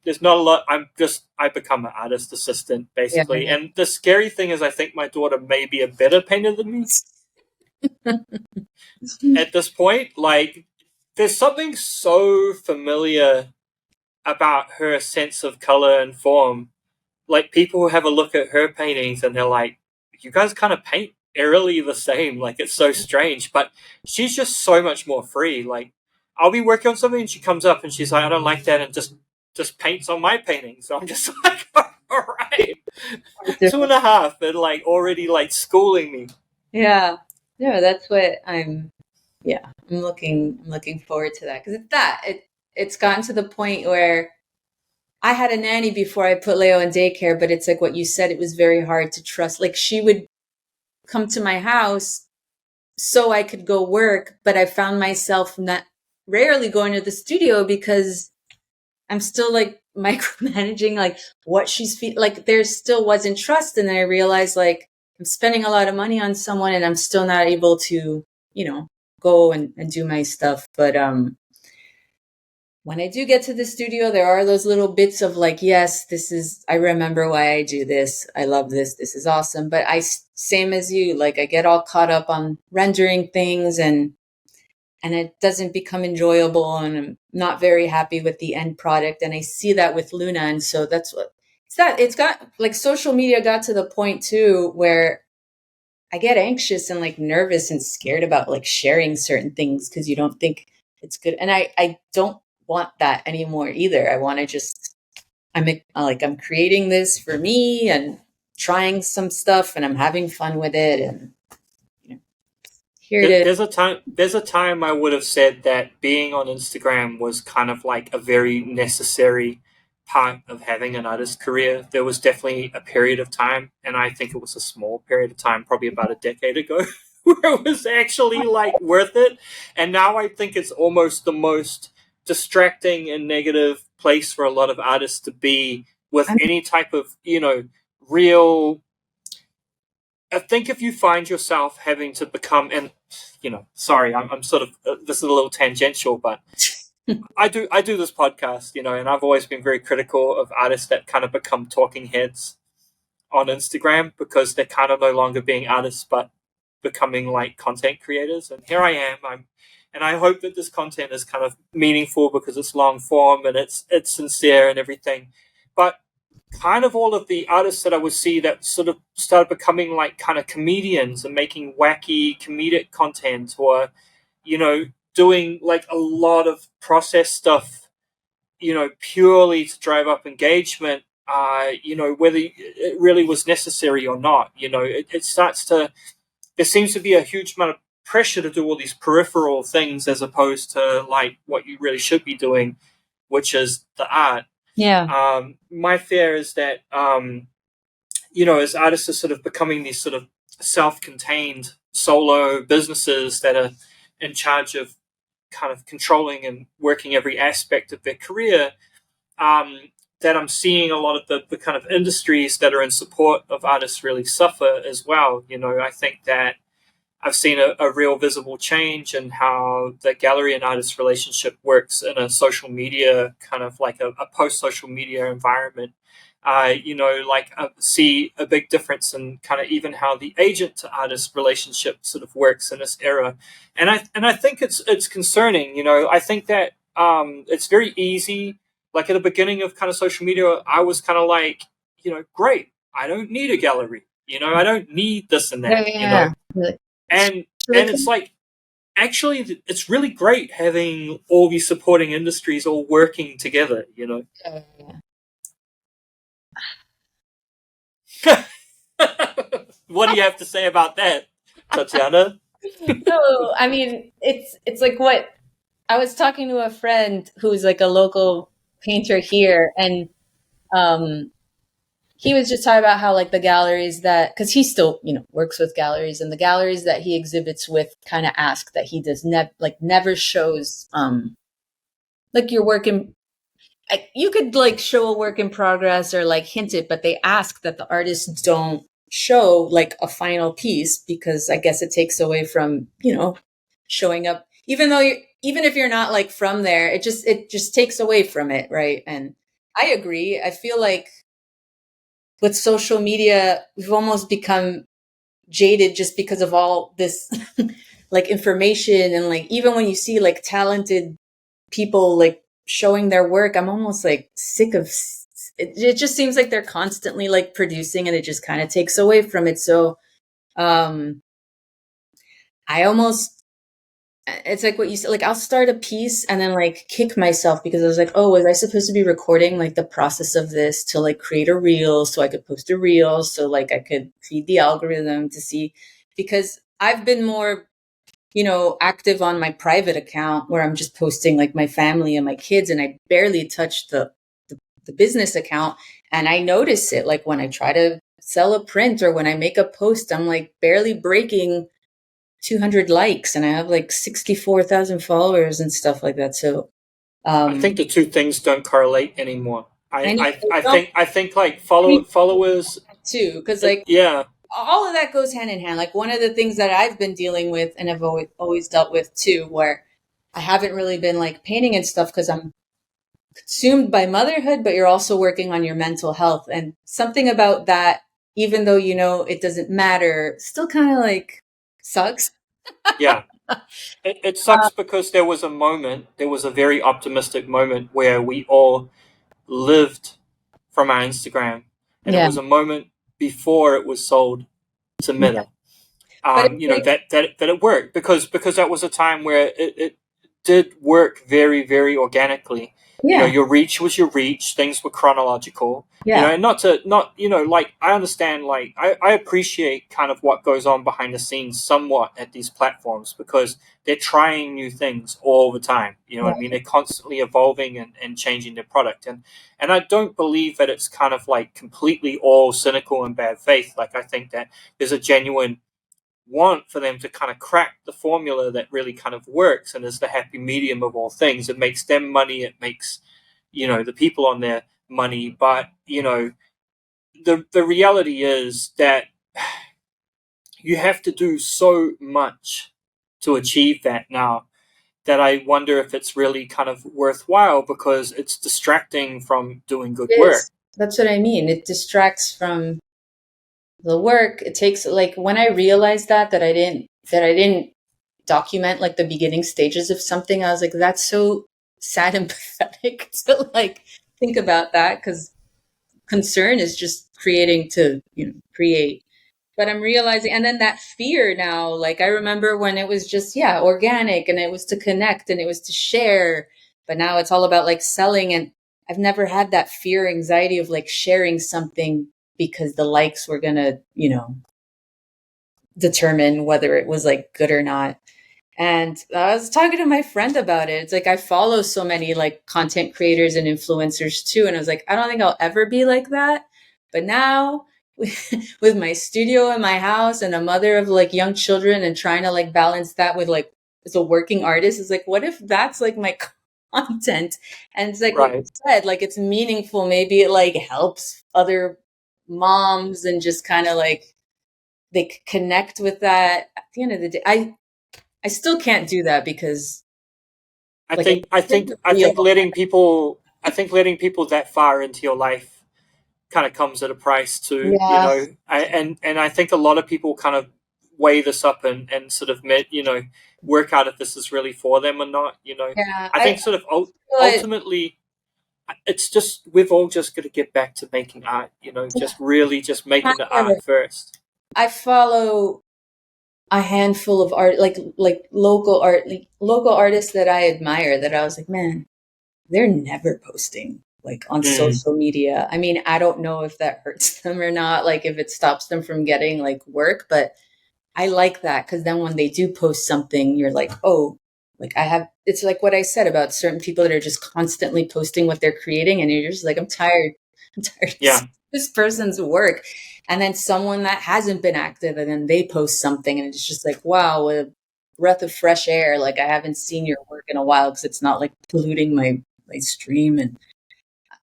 there's not a lot. I become an artist assistant basically. Yeah. And the scary thing is I think my daughter may be a better painter than me at this point. Like, there's something so familiar about her sense of color and form. Like, people have a look at her paintings and they're like, you guys kind of paint eerily the same. Like, it's so strange, but she's just so much more free. Like, I'll be working on something and she comes up and she's like, I don't like that, and just paints on my painting. So I'm just like, all right, 2.5, and like already like schooling me. Yeah, that's what I'm looking forward to that, because it's gotten to the point where I had a nanny before I put Leo in daycare, but it's like what you said, it was very hard to trust. Like, she would come to my house so I could go work, but I found myself not rarely going to the studio because I'm still like micromanaging like what she's like there still wasn't trust. And then I realized like I'm spending a lot of money on someone and I'm still not able to, go and do my stuff. But when I do get to the studio, there are those little bits of like, yes, I remember why I do this. I love this. This is awesome. But same as you, like I get all caught up on rendering things and it doesn't become enjoyable, and I'm not very happy with the end product. And I see that with Luna. And so that's what it's got, like social media got to the point too, where I get anxious and like nervous and scared about like sharing certain things because you don't think it's good. And I don't want that anymore either. I want to I'm creating this for me and trying some stuff and I'm having fun with it. And there's a time I would have said that being on Instagram was kind of like a very necessary part of having an artist career. There was definitely a period of time, and I think it was a small period of time, probably about a decade ago, where it was actually like worth it. And now I think it's almost the most distracting and negative place for a lot of artists to be with any type of, real. I think if you find yourself having to become, and sorry, I'm sort of this is a little tangential, but I do this podcast, and I've always been very critical of artists that kind of become talking heads on Instagram because they're kind of no longer being artists but becoming like content creators. And here I am, and I hope that this content is kind of meaningful because it's long form and it's sincere and everything, but kind of all of the artists that I would see that sort of started becoming like kind of comedians and making wacky comedic content, or doing like a lot of process stuff, purely to drive up engagement, whether it really was necessary or not. It starts to, there seems to be a huge amount of pressure to do all these peripheral things as opposed to like what you really should be doing, which is the art. Yeah. My fear is that as artists are sort of becoming these sort of self-contained solo businesses that are in charge of kind of controlling and working every aspect of their career, that I'm seeing a lot of the kind of industries that are in support of artists really suffer as well. I think that I've seen a real visible change in how the gallery and artist relationship works in a social media, kind of like a post-social media environment. See a big difference in kind of even how the agent to artist relationship sort of works in this era. And I think it's concerning. I think that it's very easy. Like at the beginning of kind of social media, I was kind of like, great, I don't need a gallery. I don't need this and that. Yeah. And it's like, actually, it's really great having all these supporting industries all working together. What do you have to say about that, Tatiana? No, I mean, it's like what I was talking to a friend who's like a local painter here, and he was just talking about how like the galleries that, because he still works with galleries, and the galleries that he exhibits with kind of ask that he does never shows like your work in. You could like show a work in progress or like hint it, but they ask that the artists don't show like a final piece, because I guess it takes away from showing up, even if you're not like from there, it just takes away from it, right? And I agree. I feel like with social media, we've almost become jaded just because of all this like information, and like even when you see like talented people like showing their work, I'm almost like sick of it. It just seems like they're constantly like producing, and it just kind of takes away from it. So I almost, it's like what you said, like I'll start a piece and then like kick myself, because I was like, oh, was I supposed to be recording like the process of this to like create a reel so I could post a reel, so like I could feed the algorithm to see, because I've been more active on my private account where I'm just posting like my family and my kids, and I barely touch the business account. And I notice it like when I try to sell a print or when I make a post, I'm like barely breaking 200 likes, and I have like 64,000 followers and stuff like that. So I think the two things don't correlate anymore. I think like followers too, because like yeah, all of that goes hand in hand. Like one of the things that I've been dealing with and have always dealt with too, where I haven't really been like painting and stuff because I'm consumed by motherhood, but you're also working on your mental health, and something about that, even though it doesn't matter, still kind of like sucks. Yeah. It sucks because there was a very optimistic moment where we all lived from our Instagram, and it Yeah. was a moment before it was sold to Meta. But it's like, That it worked because that was a time where it did work very, very organically. yeah, Your reach was your reach. Things were chronological. yeah, And like I understand, like I appreciate kind of what goes on behind the scenes somewhat at these platforms, because they're trying new things all the time. You know what I mean? They're constantly evolving and changing their product. And I don't believe that it's kind of like completely all cynical and bad faith. Like I think that there's a genuine want for them to kind of crack the formula that really kind of works and is the happy medium of all things. It makes them money. It makes, the people on there money. But, the reality is that you have to do so much to achieve that now, that I wonder if it's really kind of worthwhile, because it's distracting from doing good work. that's what I mean. It distracts from the work. It takes, like, when I realized that I didn't document like the beginning stages of something, I was like, that's so sad and pathetic to like think about that, because concern is just creating to create. But I'm realizing, and then that fear now, like I remember when it was just organic, and it was to connect and it was to share, but now it's all about like selling. And I've never had that fear, anxiety of like sharing something because the likes were gonna determine whether it was like good or not. And I was talking to my friend about it. It's like I follow so many like content creators and influencers too. And I was like, I don't think I'll ever be like that. But now with my studio in my house and a mother of like young children and trying to like balance that with like as a working artist is like, what if that's like my content? And it's like what you Right. said, like it's meaningful. Maybe it like helps other moms and just kind of like they connect with that. At the end of the day, I still can't do that because I like think I it's think I real. think letting people that far into your life kind of comes at a price too, you Yeah, know. And I think a lot of people kind of weigh this up and sort of work out if this is really for them or not, you know. yeah. I think sort of But ultimately it's just we've all just got to get back to making art, you know, just really just making the art first. I follow a handful of like local artists that I admire that I was like, man, they're never posting like on Mm, social media. I mean, I don't know if that hurts them or not, like if it stops them from getting like work, but I like that because then when they do post something, you're like, oh, like I have, it's like what I said about certain people that are just constantly posting what they're creating. And you're just like, I'm tired. I'm tired of yeah. seeing this person's work. And then someone that hasn't been active and then they post something and it's just like, wow, what a breath of fresh air. Like I haven't seen your work in a while because it's not like polluting my stream. And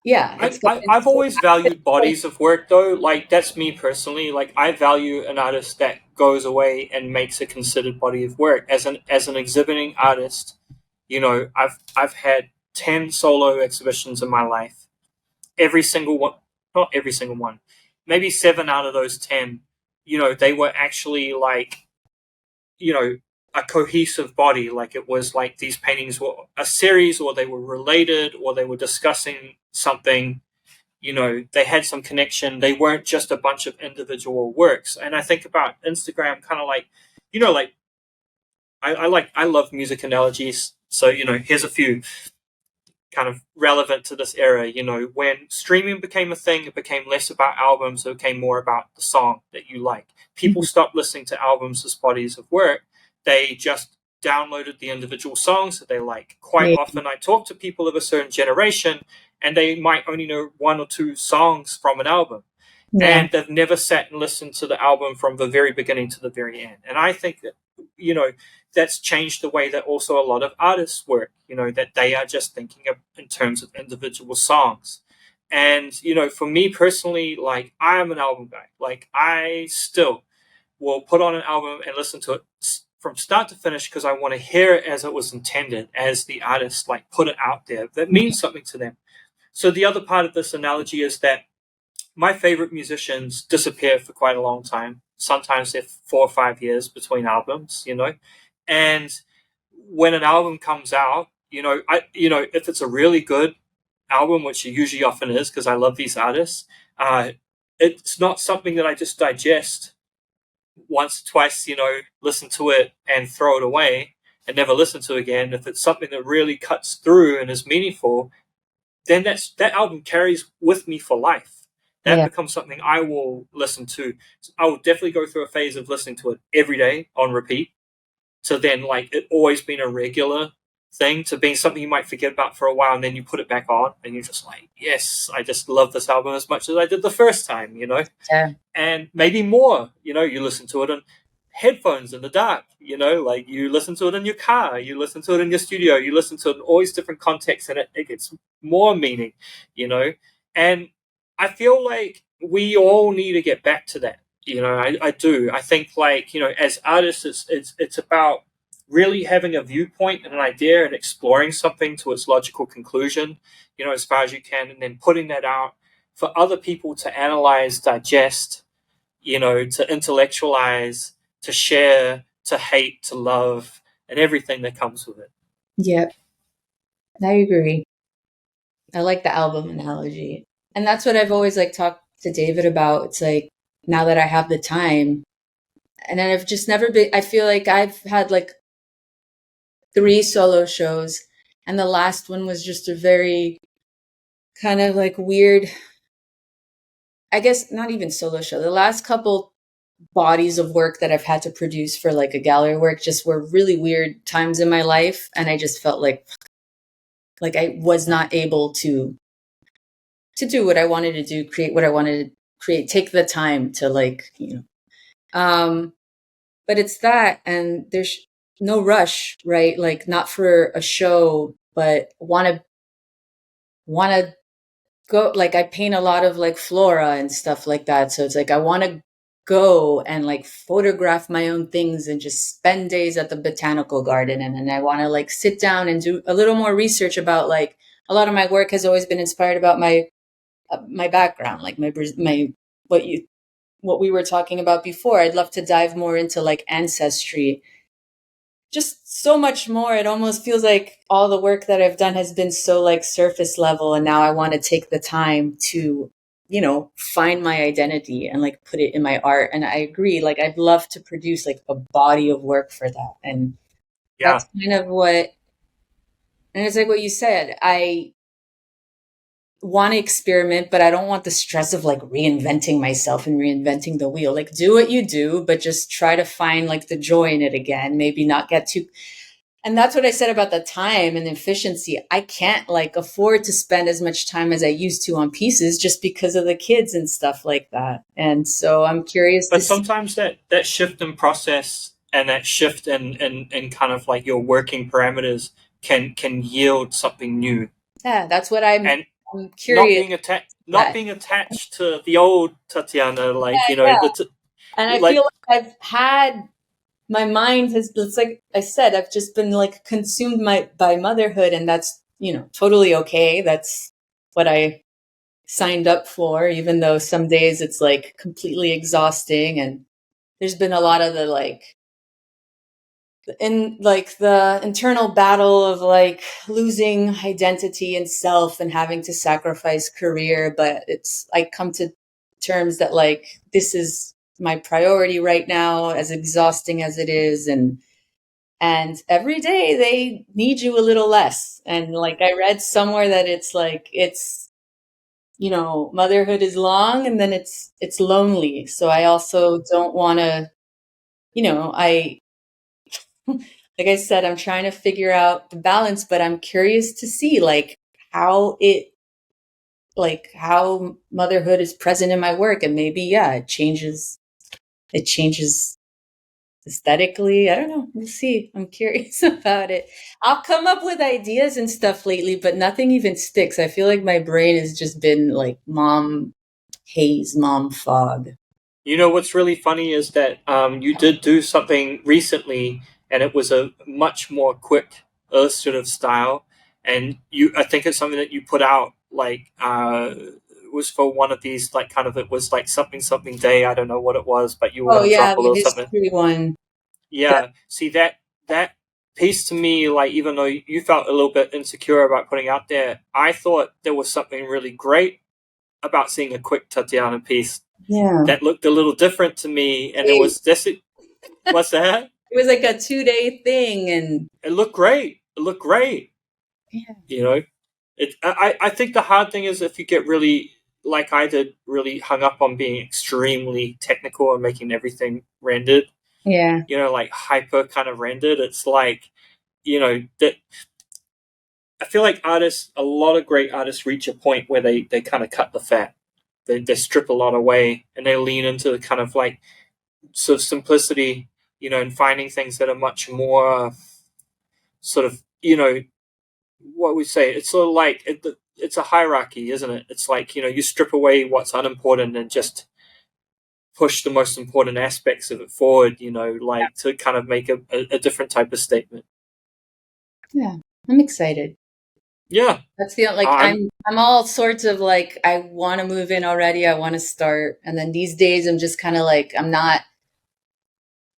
yeah, I've always valued bodies of work though. Like that's me personally. Like I value an artist that goes away and makes a considered body of work. As an exhibiting artist, you know, I've had 10 solo exhibitions in my life. Every single one, not every single one, maybe 7 out of those 10, you know, they were actually like, you know, a cohesive body. Like it was like these paintings were a series, or they were related, or they were discussing something, you know, they had some connection. They weren't just a bunch of individual works. And I think about Instagram kind of like, you know, like I love music analogies. So, you know, here's a few kind of relevant to this era. You know, when streaming became a thing, it became less about albums, it became more about the song that you like. People stopped listening to albums as bodies of work. They just downloaded the individual songs that they like. Quite yeah, often I talk to people of a certain generation and they might only know 1 or 2 songs from an album. yeah, And they've never sat and listened to the album from the very beginning to the very end. And I think that, you know, that's changed the way that also a lot of artists work, you know, that they are just thinking of in terms of individual songs. And, you know, for me personally, like I am an album guy. Like I still will put on an album and listen to it from start to finish because I want to hear it as it was intended, as the artist like put it out there. That means something to them. So the other part of this analogy is that my favorite musicians disappear for quite a long time. Sometimes they're 4 or 5 years between albums, you know. And when an album comes out, if it's a really good album, which it usually often is, because I love these artists, uh, it's not something that I just digest once, twice, you know, listen to it and throw it away and never listen to it again. If it's something that really cuts through and is meaningful, then that album carries with me for life. That yeah, becomes something I will listen to. So I will definitely go through a phase of listening to it every day on repeat. So then, like, it always been a regular thing to being something you might forget about for a while, and then you put it back on, and you're just like, yes, I just love this album as much as I did the first time, you know? yeah, And maybe more, you know, you listen to it on headphones in the dark, you know, like you listen to it in your car, you listen to it in your studio, you listen to it in all these different contexts, and it gets more meaning, you know. And I feel like we all need to get back to that, you know. I do. I think, like, you know, as artists, it's about really having a viewpoint and an idea and exploring something to its logical conclusion, you know, as far as you can, and then putting that out for other people to analyze, digest, you know, to intellectualize, to share, to hate, to love, and everything that comes with it. yeah. I agree. I like the album analogy. And that's what I've always like talked to David about. It's like now that I have the time and then I've just never been I feel like I've had like 3 solo shows and the last one was just a very kind of like weird I guess not even solo show. The last couple bodies of work that I've had to produce for like a gallery work just were really weird times in my life and I just felt like I was not able to do what I wanted to do, create what I wanted take the time to like, but it's that, and there's no rush, right? Like not for a show, but want to go, like I paint a lot of like flora and stuff like that. So it's like I want to go and like photograph my own things and just spend days at the botanical garden. And then I want to like sit down and do a little more research about like a lot of my work has always been inspired about my background, like my what we were talking about before. I'd love to dive more into like ancestry, just so much more. It almost feels like all the work that I've done has been so like surface level, and now I want to take the time to, find my identity and like put it in my art. And I agree, like I'd love to produce like a body of work for that. And Yeah. that's kind of what, and it's like what you said, I want to experiment, but I don't want the stress of like reinventing myself and reinventing the wheel. Like do what you do, but just try to find like the joy in it again. Maybe not get too. And that's what I said about the time and efficiency. I can't like afford to spend as much time as I used to on pieces just because of the kids and stuff like that. And so I'm curious But to see. sometimes that shift in process and that shift in kind of like your working parameters can yield something new. Yeah, that's what And I'm not curious being attached not at. being attached to the old Tatiana, like Yeah. the And I feel like like I've had my mind has, it's like I said, I've just been like consumed by motherhood, and that's, totally okay. That's what I signed up for, even though some days it's like completely exhausting. And there's been a lot of the like in like the internal battle of like losing identity and self and having to sacrifice career. But I come to terms that like this is my priority right now, as exhausting as it is. And every day they need you a little less. And like I read somewhere that it's like motherhood is long, and then it's lonely. So I also don't want to, I like I said, I'm trying to figure out the balance, but I'm curious to see like how how motherhood is present in my work. And maybe, yeah, it changes aesthetically. I don't know. We'll see. I'm curious about it. I'll come up with ideas and stuff lately, but nothing even sticks. I feel like my brain has just been like mom haze, mom fog. what's really funny is that you did do something recently, and it was a much more quick, illustrative style. And I think it's something that you put out like it was for one of these like kind of it was like something something day. I don't know what it was, but you were Oh going to yeah, drop a the little something. history one. That, Yeah, see that piece to me, like even though you felt a little bit insecure about putting out there, I thought there was something really great about seeing a quick Tatiana piece yeah. that looked a little different to me, and it It was this. What's that? was like a 2-day thing, and It looked great. It looked great. yeah. You know, I think the hard thing is if you get really like I did, really hung up on being extremely technical and making everything rendered. Yeah. Like hyper kind of rendered. It's like that. I feel like a lot of great artists reach a point where they kind of cut the fat. They strip a lot away and they lean into the kind of like sort of simplicity, and finding things that are much more sort of, what we say. It's sort of like it's a hierarchy, isn't it? It's like, you strip away what's unimportant and just push the most important aspects of it forward, like to kind of make a different type of statement. Yeah. I'm excited. Yeah. That's the like I'm I'm all sorts of like I want to move in already. I want to start, and then these days I'm just kind of like I'm not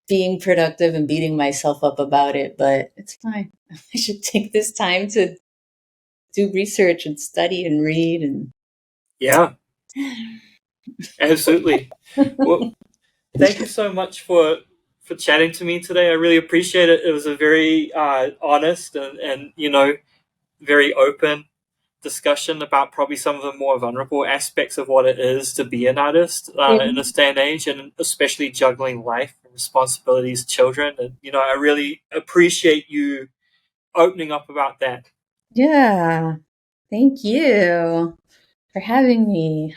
being productive and beating myself up about it, but it's fine. I should take this time to do research and study and read and Yeah, absolutely. Well, thank you so much for chatting to me today. I really appreciate it. It was a very honest and very open discussion about probably some of the more vulnerable aspects of what it is to be an artist in this day and age, and especially juggling life and responsibilities, children. And I really appreciate you opening up about that. yeah. Thank you for having me.